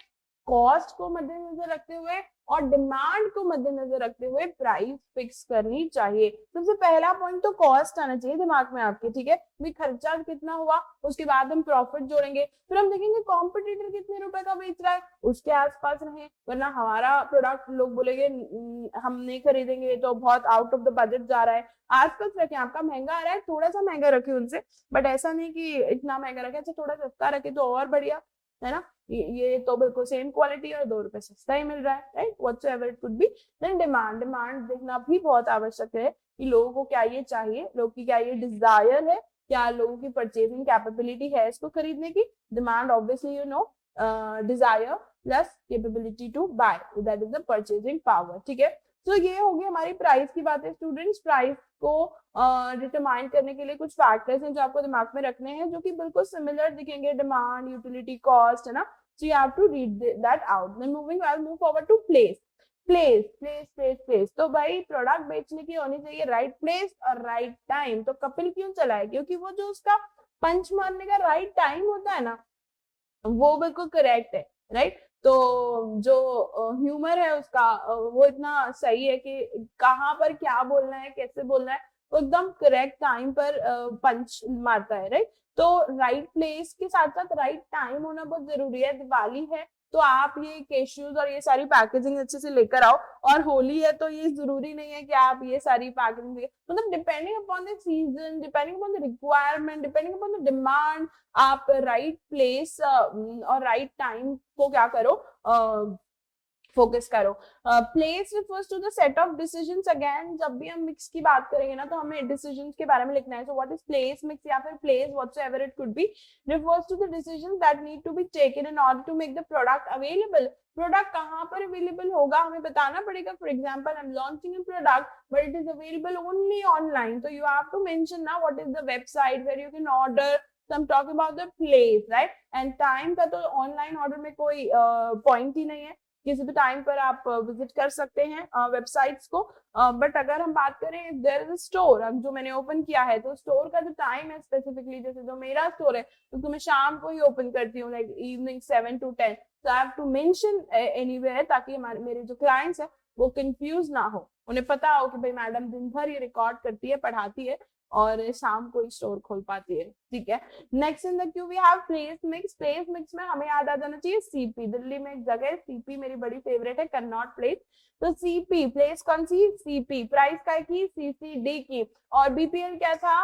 कॉस्ट को मद्देनजर रखते हुए और डिमांड को मद्देनजर रखते हुए प्राइस फिक्स करनी चाहिए। सबसे पहला पॉइंट तो कॉस्ट आना चाहिए दिमाग में आपके, ठीक है। भी खर्चा कितना हुआ, उसके बाद हम प्रॉफिट जोड़ेंगे, फिर हम देखेंगे कॉम्पिटिटर कितने रुपए का बेच रहा है, उसके आसपास रहे, वरना हमारा प्रोडक्ट लोग बोलेंगे हम नहीं खरीदेंगे, तो बहुत आउट ऑफ द बजट जा रहा है। आसपास रखें, आपका महंगा आ रहा है थोड़ा सा महंगा रखे उनसे, बट ऐसा नहीं कि इतना महंगा रखे, अच्छा थोड़ा सस्ता रखे तो और बढ़िया, है ना। ये तो बिल्कुल सेम क्वालिटी और 2 रुपए सस्ता ही मिल रहा है, right, whatsoever it could be. Then demand देखना भी बहुत आवश्यक है कि लोगों को क्या ये चाहिए, लोगों की क्या ये डिजायर है, क्या लोगों की परचेजिंग कैपेबिलिटी है इसको खरीदने की। Demand obviously you know desire plus capability to buy, that is the purchasing power, ठीक है। तो ये होगी हमारी प्राइस की बातें। स्टूडेंट्स, प्राइस को डिटरमाइन करने के लिए कुछ फैक्टर्स हैं जो आपको दिमाग में रखने हैं, जो कि बिल्कुल सिमिलर दिखेंगे, डिमांड, यूटिलिटी, कॉस्ट, है ना। So you have to read that out. Then I'll move forward to place. place. तो भाई प्रोडक्ट बेचने की होनी चाहिए राइट प्लेस और राइट टाइम। तो कपिल क्यों चला है? क्योंकि वो जो उसका पंच मारने का राइट टाइम होता है ना, वो बिल्कुल करेक्ट है, राइट। तो जो ह्यूमर है उसका वो इतना सही है कि कहाँ पर क्या बोलना है, कैसे बोलना है, वो एकदम करेक्ट टाइम पर पंच मारता है, राइट। तो राइट प्लेस के साथ साथ राइट टाइम होना बहुत जरूरी है। दिवाली है तो आप ये कैश्यूज और ये सारी पैकेजिंग अच्छे से लेकर आओ, और होली है तो ये जरूरी नहीं है कि आप ये सारी पैकेजिंग, मतलब depending upon the season, depending upon the requirement, depending upon the demand, आप राइट प्लेस और राइट टाइम को क्या करो, फोकस करो। Place refers to the set of decisions. Again जब भी हम मिक्स की बात करेंगे ना, तो हमें डिसीजंस के बारे में लिखना है। So what is place mix या फिर place whatsoever it could be, refers to the decisions that need to be taken in order to make the product available. Product कहाँ पर अवेलेबल होगा हमें बताना पड़ेगा। For example, I am launching a product but it is available only online, तो you have to mention ना what is the website where you can order. So I'm talking about the place, right? And time का तो online order में कोई point ही नहीं है, किसी भी टाइम पर आप विजिट कर सकते हैं वेबसाइट्स को। बट अगर हम बात करें देयर इज अ स्टोर, अब जो मैंने ओपन किया है, तो स्टोर का जो टाइम है स्पेसिफिकली, जैसे जो मेरा स्टोर है तो मैं शाम को ही ओपन करती हूँ, like evening 7 to 10। So I have to mention anywhere, ताकि मेरे जो क्लाइंट्स है वो कंफ्यूज ना हो, उन्हें पता हो कि भाई मैडम दिन भर ये रिकॉर्ड करती है, पढ़ाती है और शाम को ही स्टोर खोल पाती है, ठीक है। Next in the queue we have place mix. Place mix में हमें याद आ जाना चाहिए सीपी। दिल्ली में एक जगह है सीपी, मेरी बड़ी फेवरेट है, कन्नॉट प्लेस। तो सीपी प्लेस कौन सी? सीपी। प्राइस का की? सीसीडी की। और बीपीएल क्या था?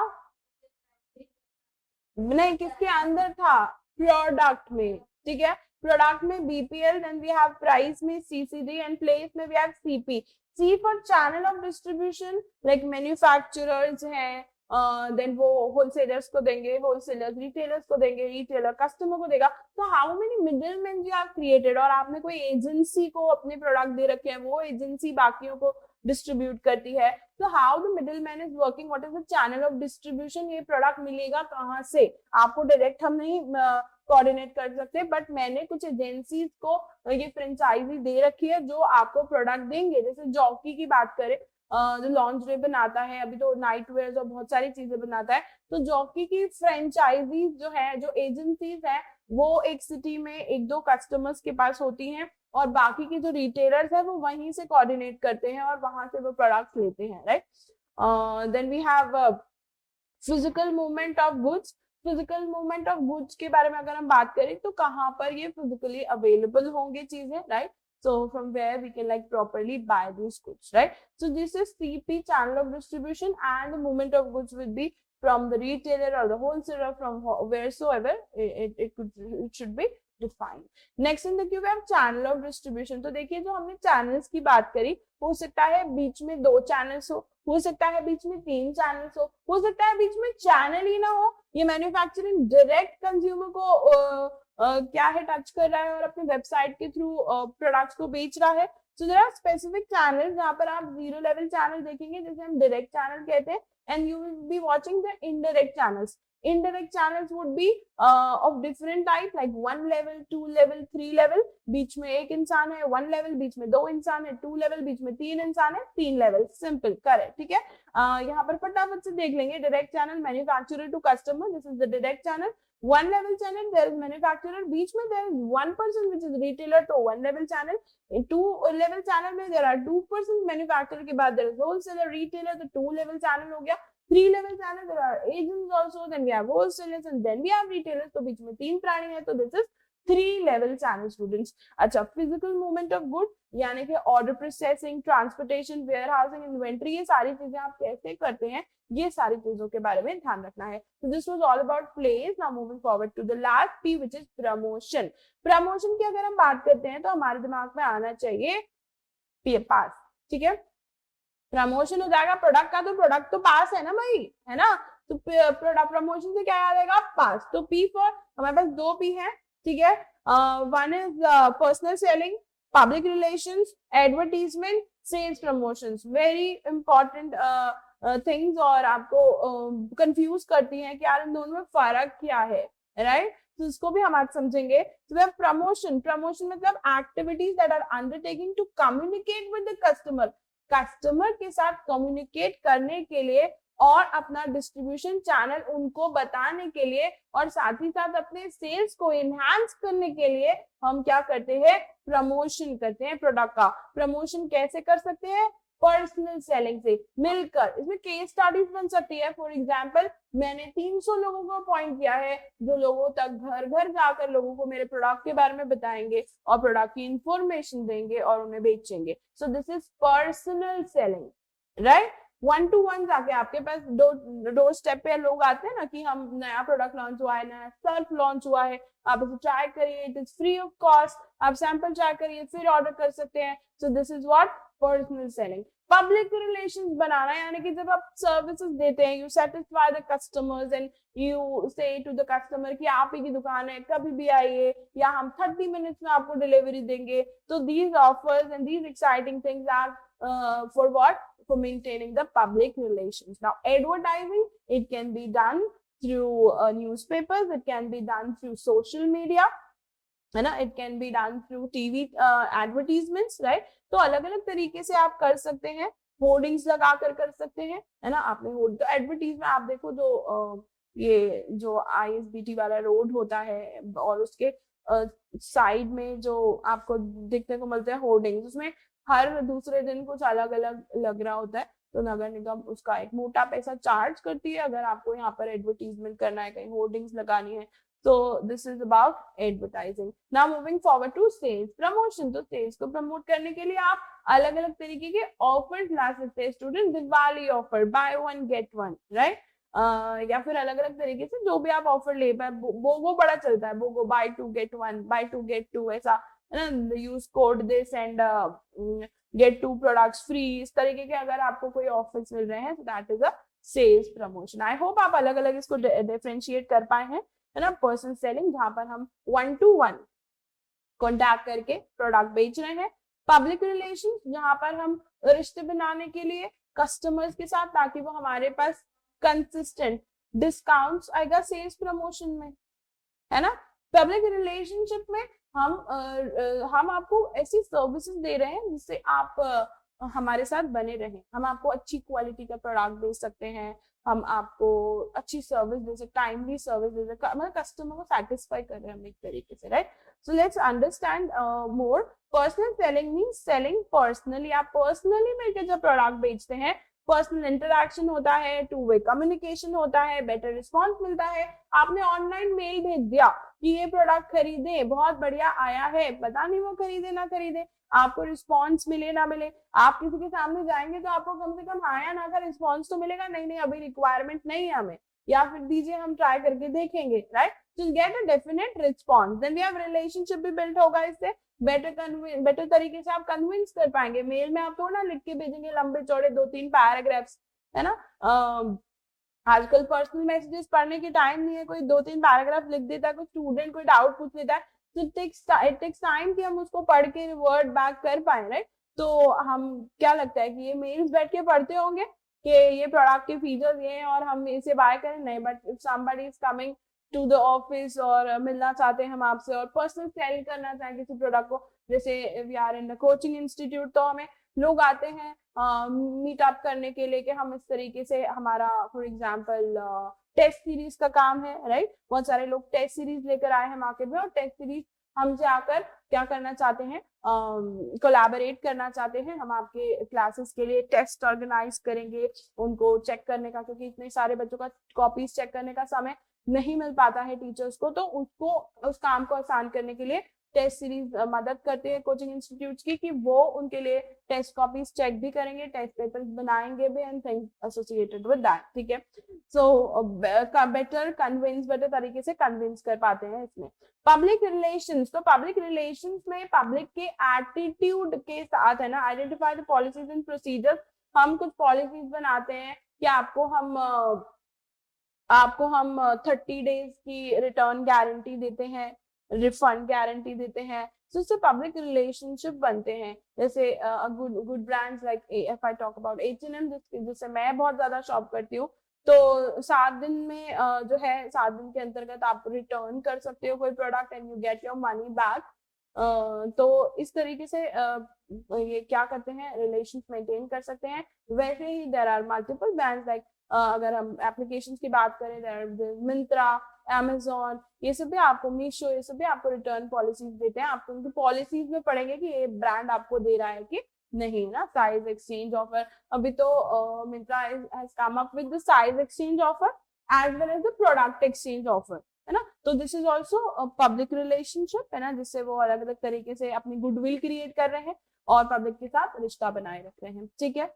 नहीं, किसके अंदर था? प्रोडक्ट में, ठीक है। प्रोडक्ट में BPL, then we have price में सीसीडी एंड प्लेस में we have CP. C for channel of distribution, like manufacturers हैं, देन वो होलसेलर्स को देंगे, होलसेलर्स रिटेलर्स को देंगे, रिटेलर कस्टमर को देगा। तो how many middleman you have created, और आपने कोई एजेंसी को अपने प्रोडक्ट दे रखे हैं, वो एजेंसी बाकियों को डिस्ट्रीब्यूट करती है। तो how the middleman is working, what is the channel of distribution, ये प्रोडक्ट मिलेगा कहाँ से आपको? डायरेक्ट हम नहीं कोऑर्डिनेट कर सकते, बट मैंने कुछ एजेंसीज को ये फ्रेंचाइजी दे रखी है जो आपको प्रोडक्ट देंगे। जैसे जॉकी की बात करें, जो लॉन्जरी बनाता है, अभी तो नाइट वेयर और बहुत सारी चीजें बनाता है, तो जॉकी की फ्रेंचाइजी जो है, जो एजेंसीज है, वो एक सिटी में 1-2 कस्टमर्स के पास होती हैं, और बाकी के जो रिटेलर्स है वो वहीं से कोऑर्डिनेट करते हैं और वहां से वो प्रोडक्ट्स लेते हैं, right. Then we have physical movement of goods. Physical movement of goods के बारे में अगर हम बात करें तो कहाँ पर ये फिजिकली अवेलेबल होंगे चीजें, right. So from where we can like properly buy these goods, right? So this is CP, channel of distribution, and the movement of goods will be from the retailer or the wholesaler, from wheresoever it should be defined. Next in the queue we have channel of distribution. तो देखिए, जो हमने channels की बात करी, हो सकता है बीच में 2 channels हो सकता है बीच में 3 channels हो सकता है बीच में channel ही ना हो। ये मैन्युफैक्चरिंग डायरेक्ट कंज्यूमर को क्या है, टच कर रहा है और अपने वेबसाइट के थ्रू प्रोडक्ट्स को बेच रहा है। So there are specific channel जहाँ पर आप जीरो लेवल चैनल देखेंगे, जिसे हम डायरेक्ट चैनल कहते हैं, and you will be watching the indirect channels. Indirect channels would be of different type, like 1 level, 2 level, 3 level. बीच में एक इंसान है, 1 level, बीच में 2 इंसान है, 2 level, बीच में 3 इंसान है, 3 level. सिंपल, करेक्ट, ठीक है. यहाँ पर फटाफट से देख लेंगे. Direct channel, manufacturer to customer, this is the direct channel. 1 level channel, there is manufacturer, बीच में there is 1 person which is retailer, तो 1 level channel. In 2 level channel में there are 2 persons, manufacturer के बाद there is wholesaler, retailer, तो 2 level channel हो गया. 3 level channel, there are agents also, then we have wholesalers, and then we have retailers. तो बीच में 3 प्राणी है, तो this is 3 level channel students. अच्छा, physical movement of good, यानी कि order processing, transportation, warehousing, inventory, ये सारी चीजें आप कैसे करते हैं, ये सारी चीजों के बारे में ध्यान रखना है. So this was all about plays. Now moving forward to the last P, which is promotion. Promotion की अगर हम बात करते हैं तो हमारे दिमाग में आना चाहिए पास, ठीक है. प्रमोशन हो जाएगा प्रोडक्ट का, तो प्रोडक्ट तो पास है ना भाई, है ना. तो प्रोडक्ट प्रमोशन से क्या याद आएगा, पास. तो पी फॉर, हमारे पास 2 पी है, ठीक है. One is personal selling, public relations, advertisement, sales promotions. Very important things, और आपको कंफ्यूज करती हैं कि यार इन दोनों में फर्क क्या है, राइट. तो इसको भी हम आज समझेंगे. तो प्रमोशन, प्रमोशन मतलब activities that are undertaking to communicate with the customer, customer के साथ कम्युनिकेट करने के लिए और अपना डिस्ट्रीब्यूशन चैनल उनको बताने के लिए, और साथ ही साथ अपने सेल्स को एनहांस करने के लिए हम क्या करते हैं, प्रमोशन करते हैं प्रोडक्ट का. प्रमोशन कैसे कर सकते हैं, पर्सनल सेलिंग से मिलकर. इसमें केस स्टडीज बन सकती है. फॉर एग्जांपल, मैंने 300 लोगों को अपॉइंट किया है जो लोगों तक घर घर जाकर लोगों को मेरे प्रोडक्ट के बारे में बताएंगे और प्रोडक्ट की इंफॉर्मेशन देंगे और उन्हें बेचेंगे. सो this is personal selling, right. 1-to-1 जाके आपके पास डोर स्टेप पे लोग आते हैं ना कि हम नया प्रोडक्ट लॉन्च हुआ है, नया सर्फ लॉन्च हुआ है, आप इसे ट्राई करिए, it is free of cost, आप सैंपल ट्राई करिए फिर ऑर्डर कर सकते हैं. So this is what, personal selling. Public relations बनाना, यानी कि जब आप सर्विसेज देते हैं, you satisfy the customers and you say to the customer कि आप ही की दुकान है, कभी भी आइए, या हम 30 मिनट्स में आपको डिलीवरी देंगे. तो these offers and these exciting things are for what, for maintaining the public relations. Now advertising, it can be done through newspapers, it can be done through social media, है ना, it can be done through TV advertisements, right. तो अलग अलग तरीके से आप कर सकते हैं. होर्डिंग्स लगा कर सकते हैं, है ना. आपने होर्ड, तो एडवर्टीज में आप देखो जो ये जो ISBT वाला रोड होता है और उसके साइड में जो आपको देखने को मिलते हैं होर्डिंग्स, उसमें हर दूसरे दिन कुछ अलग अलग लग रहा होता है. तो नगर निगम उसका एक मोटा पैसा चार्ज करती है अगर आपको यहाँ पर एडवर्टीजमेंट करना है, कहीं होर्डिंग्स लगानी है. तो this is about advertising. Now moving forward to sales promotion. तो सेल्स को प्रमोट करने के लिए आप अलग अलग तरीके के ऑफर्स ला सकते हैं student. Diwali offer, buy 1 get 1, right. या फिर अलग अलग तरीके से जो भी आप ऑफर ले पाए. बोगो बड़ा चलता है, BOGO buy 2 get 1, buy 2 get 2, ऐसा use code this and get 2 products free. इस तरीके के अगर आपको कोई ऑफर्स मिल रहे हैं, तो that is a sales promotion. I hope आप अलग अलग इसको डिफरेंशिएट कर पाए हैं, है ना. पर्सनल सेलिंग जहां पर हम 1-to-1 कॉन्टैक्ट करके प्रोडक्ट बेच रहे हैं. पब्लिक रिलेशन, जहां पर हम रिश्ते बनाने के लिए कस्टमर्स के साथ, ताकि वो हमारे पास कंसिस्टेंट डिस्काउंट्स आएगा सेल्स प्रमोशन में, है ना. पब्लिक रिलेशनशिप में हम आपको ऐसी सर्विसेज दे रहे हैं जिससे आप हमारे साथ बने रहें. हम आपको अच्छी क्वालिटी का प्रोडक्ट दे सकते हैं, हम आपको अच्छी सर्विस दे सकते, टाइमली सर्विस दे सकते, मतलब कस्टमर को सेटिस्फाई कर रहे हैं हम एक तरीके से, right. So let's understand more. Personal selling means selling personally. आप पर्सनली मिलकर जब प्रोडक्ट बेचते हैं, पर्सनल इंटरैक्शन होता है, 2-वे कम्युनिकेशन होता है, बेटर रिस्पॉन्स मिलता है. आपने ऑनलाइन मेल भेज दिया कि ये प्रोडक्ट खरीदे, बहुत बढ़िया आया है, पता नहीं वो खरीदे ना खरीदे, आपको रिस्पॉन्स मिले ना मिले. आप किसी के सामने जाएंगे तो आपको कम से कम हाँ या ना का रिस्पॉन्स तो मिलेगा. नहीं अभी रिक्वायरमेंट नहीं है हमें, या फिर दीजिए हम ट्राई करके देखेंगे, राइट. तो get a definite response, then we have relationship भी बिल्ड होगा. इससे बेटर तरीके से आप कन्विंस कर पाएंगे. मेल में आप थोड़ा लिख के भेजेंगे लंबे चौड़े 2-3 पैराग्राफ्स, है ना. आजकल पर्सनल मैसेजेस पढ़ने की टाइम नहीं है, कोई 2-3 पैराग्राफ लिख देता है, कोई स्टूडेंट कोई डाउट पूछ लेता है, तो इट टेक्स टाइम कि हम उसको पढ़ के रिवर्ट बैक कर पाए, राइट। तो हम क्या लगता है कि ये मेल्स बैठ के पढ़ते होंगे कि ये प्रोडक्ट के फीचर्स ये हैं और हम इसे बाय करें, नहीं। But if somebody is coming to the office और मिलना चाहते हैं हम आपसे और पर्सनल सेल करना चाहें किसी प्रोडक्ट को, जैसे we are in the coaching institute, तो हमें लोग आते हैं मीटअप करने के लिए कि हम इस तरीके से, हमारा फॉर एग्जांपल टेस्ट सीरीज का काम है, राइट। बहुत सारे लोग टेस्ट सीरीज लेकर आए हैं मार्केट में और टेस्ट सीरीज हमसे आकर क्या करना चाहते हैं, कोलैबोरेट करना चाहते हैं, हम आपके क्लासेस के लिए टेस्ट ऑर्गेनाइज करेंगे उनको चेक करने का, क्योंकि इतने सारे बच्चों का कॉपीज चेक करने का समय नहीं मिल पाता है टीचर्स को, तो उसको उस काम को आसान करने के लिए टेस्ट सीरीज मदद करते हैं कोचिंग इंस्टीट्यूट्स की, कि वो उनके लिए टेस्ट कॉपीज चेक भी करेंगे, टेस्ट पेपर्स बनाएंगे भी and things associated with that, ठीक है। सो बेटर तरीके से कन्विंस कर पाते हैं इसमें। पब्लिक रिलेशंस, तो पब्लिक रिलेशंस में पब्लिक के एटीट्यूड के साथ है ना, identify the policies and procedures, हम कुछ पॉलिसीज बनाते हैं कि आपको हम 30 डेज की रिटर्न गारंटी देते हैं, रिफंड गारंटी देते हैं, तो उससे पब्लिक रिलेशनशिप बनते हैं। जैसे good brands like, if I talk about H&M, जिससे मैं बहुत ज्यादा शॉप करती हूँ, तो 7 दिन में जो है 7 दिन के अंतर्गत आप रिटर्न कर सकते हो कोई product and you get your money back. तो इस तरीके से ये क्या करते हैं, रिलेशन मेंटेन कर सकते हैं। वैसे ही there are multiple brands like, अगर हम एप्लीकेशंस की बात करें, देयर मिंत्रा, Amazon, ये सब भी आपको, मीशो, ये सब भी आपको रिटर्न पॉलिसीज देते हैं। आपको उनकी पॉलिसीज में पढ़ेंगे कि ये ब्रांड आपको दे रहा है कि नहीं ना। साइज एक्सचेंज ऑफर, अभी तो Myntra has come up with the size exchange offer as well as the product exchange offer, है ना। तो this is also public relationship, है ना, जिससे वो अलग अलग तरीके से अपनी गुडविल क्रिएट कर रहे हैं और पब्लिक के साथ रिश्ता बनाए रख रहे हैं, ठीक है।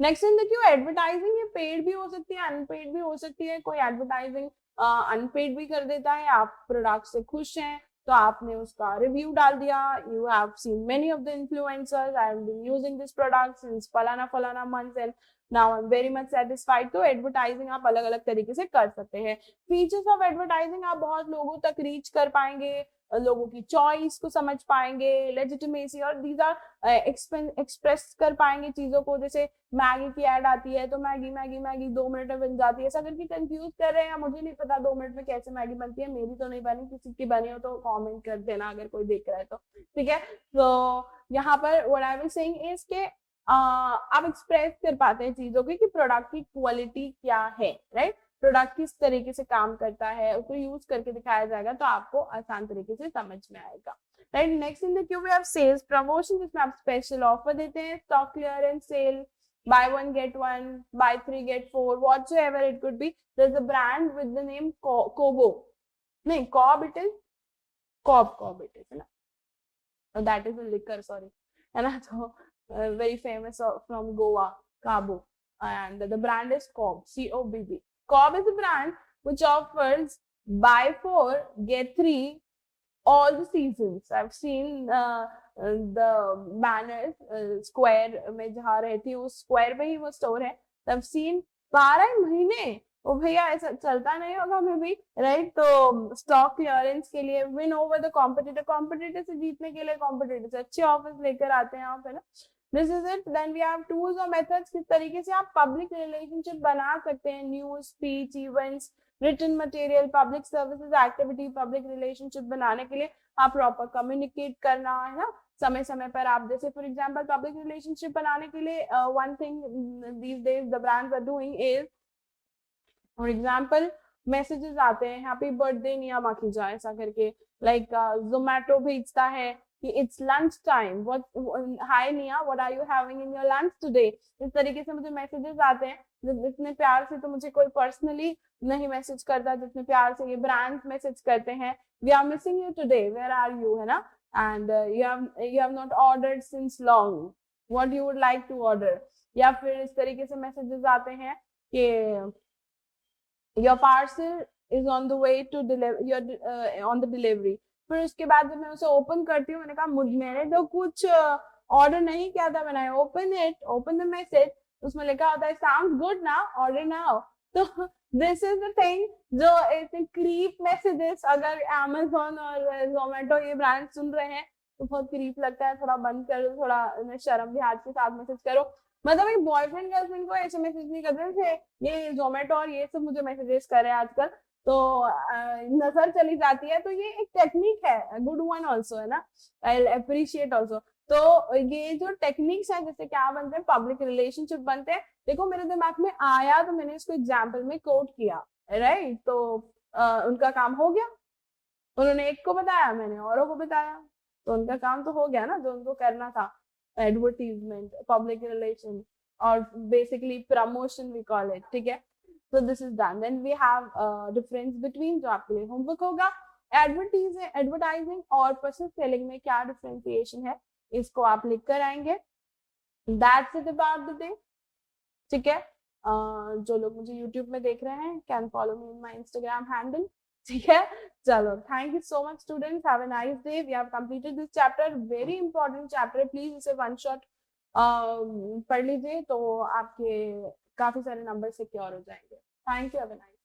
Next in the Q, advertising, ये पेड भी हो सकती है, अनपेड भी हो सकती है। कोई एडवर्टाइजिंग अनपेड भी कर देता है, आप प्रोडक्ट से खुश हैं तो आपने उसका रिव्यू डाल दिया, you have seen many of the influencers, I am been using this product since फलाना फलाना month and now I am very much satisfied. तो एडवर्टाइजिंग आप अलग अलग तरीके से कर सकते हैं। फीचर्स ऑफ एडवर्टाइजिंग, आप बहुत लोगों तक रीच कर पाएंगे, लोगों की चॉइस को समझ पाएंगे, लेजिटिमेसी, और दीज आर एक्सप्रेस कर पाएंगे चीजों को। जैसे मैगी की एड आती है तो मैगी मैगी मैगी 2 मिनट में बन जाती है, ऐसा करके कंफ्यूज कर रहे हैं, मुझे नहीं पता 2 मिनट में कैसे मैगी बनती है, मेरी तो नहीं बनी, किसी की बनी हो तो कमेंट कर देना अगर कोई देख रहा है तो, ठीक है। तो यहाँ पर what I will saying is के आप एक्सप्रेस कर पाते हैं चीजों की कि प्रोडक्ट की क्वालिटी क्या है, राइट। प्रोडक्ट किस तरीके से काम करता है उसको यूज करके दिखाया जाएगा तो आपको आसान तरीके से समझ में आएगा, right. Next in the queue we have sales promotion, जिसमें आप स्पेशल ऑफर देते हैं, stock clearance sale, buy 1 get 1, buy 3 get 4, whatsoever it could be. There's a brand with the name Kobo, नहीं Cobb it is, Cobb it is, है ना, that is a liquor, sorry, है ना। तो very famous from Goa, Cabo, and the brand is Cobb, COBB. Cobb is a brand which offers buy 4 get 3 all the seasons. I've seen the banners, square में जहाँ रहती हूँ उस square पे ही वो store है, I've seen 12 महीने, ओ भैया ऐसा चलता नहीं होगा हमें भी, राइट। तो स्टॉक क्लियरेंस के लिए, विन ओवर द कॉम्पिटिटर से जीतने के लिए कॉम्पिटिटर से अच्छे ऑफर्स लेकर आते हैं आप, है ना। This is it. Then we have tools और मेथड्स, किस तरीके से आप पब्लिक रिलेशनशिप बना सकते हैं, news, speech, events, written material, public services activity. Public relationship बनाने के लिए आप प्रॉपर कम्युनिकेट करना, है ना, समय समय पर आप, जैसे फॉर एग्जांपल पब्लिक रिलेशनशिप बनाने के लिए one thing these days the brands are doing is, for example messages आते हैं, हैप्पी बर्थडे निया माखीजा ऐसा करके, लाइक जोमेटो भेजता है कि it's lunch time, what hi निया what are you having in your lunch today. इस तरीके से मुझे मैसेजेस आते हैं, जितने प्यार से तो मुझे कोई पर्सनली नहीं मैसेज करता, जितने प्यार से ये ब्रांड्स मैसेज करते हैं, we are missing you today, where are you, है ना, and you have not ordered since long, what you would like to order. या फिर इस तरीके से मैसेजेस आते हैं कि your parcel is on the way to deliver, you're on the delivery। फिर उसके बाद जब मैं उसे ओपन करती हूँ, मैंने कहा मैंने तो कुछ ऑर्डर नहीं किया था, मैंने ओपन द मैसेज, उसमें लिखा होता है साउंड गुड ना, ऑर्डर नाउ। तो दिस इज द थिंग जो ऐसे क्रीप मैसेजेस, अगर Amazon और Zomato ये ब्रांड सुन रहे हैं तो बहुत क्रीप लगता है, थोड़ा बंद करो, थोड़ा शर्म लिहाज के साथ मैसेज करो। मतलब एक बॉयफ्रेंड गर्लफ्रेंड को ऐसे मैसेज नहीं करते थे, ये जोमेटो और ये सब मुझे मैसेजेस कर रहे हैं आजकल, तो नजर चली जाती है। तो ये एक टेक्निक है, गुड वन ऑल्सो है ना, आई अप्रिशिएट ऑल्सो। तो ये जो टेक्निक्स है, जैसे क्या बनते हैं, पब्लिक रिलेशनशिप बनते हैं। देखो मेरे दिमाग में आया तो मैंने इसको एग्जाम्पल में कोट किया, राइट। तो उनका काम हो गया, उन्होंने एक को बताया, मैंने औरों को बताया, तो उनका काम तो हो गया ना जो उनको करना था। एडवर्टीजमेंट, पब्लिक रिलेशन और basically promotion we call it, ठीक है। so this is done, then we have difference between, जो आपके लिए होमवर्क होगा, एडवर्टाइजिंग और पर्सनल सेलिंग में क्या डिफरेंशिएशन है, इसको आप लिख कर आएंगे। That's it about the day, ठीक है। जो लोग मुझे YouTube में देख रहे हैं can follow me in my Instagram handle, ठीक है। चलो, thank you so much students, have a nice day. We have completed this chapter, very important chapter, please इसे वन शॉट पढ़ लीजिए तो आपके काफी सारे नंबर सिक्योर हो जाएंगे। Thank you, have a nice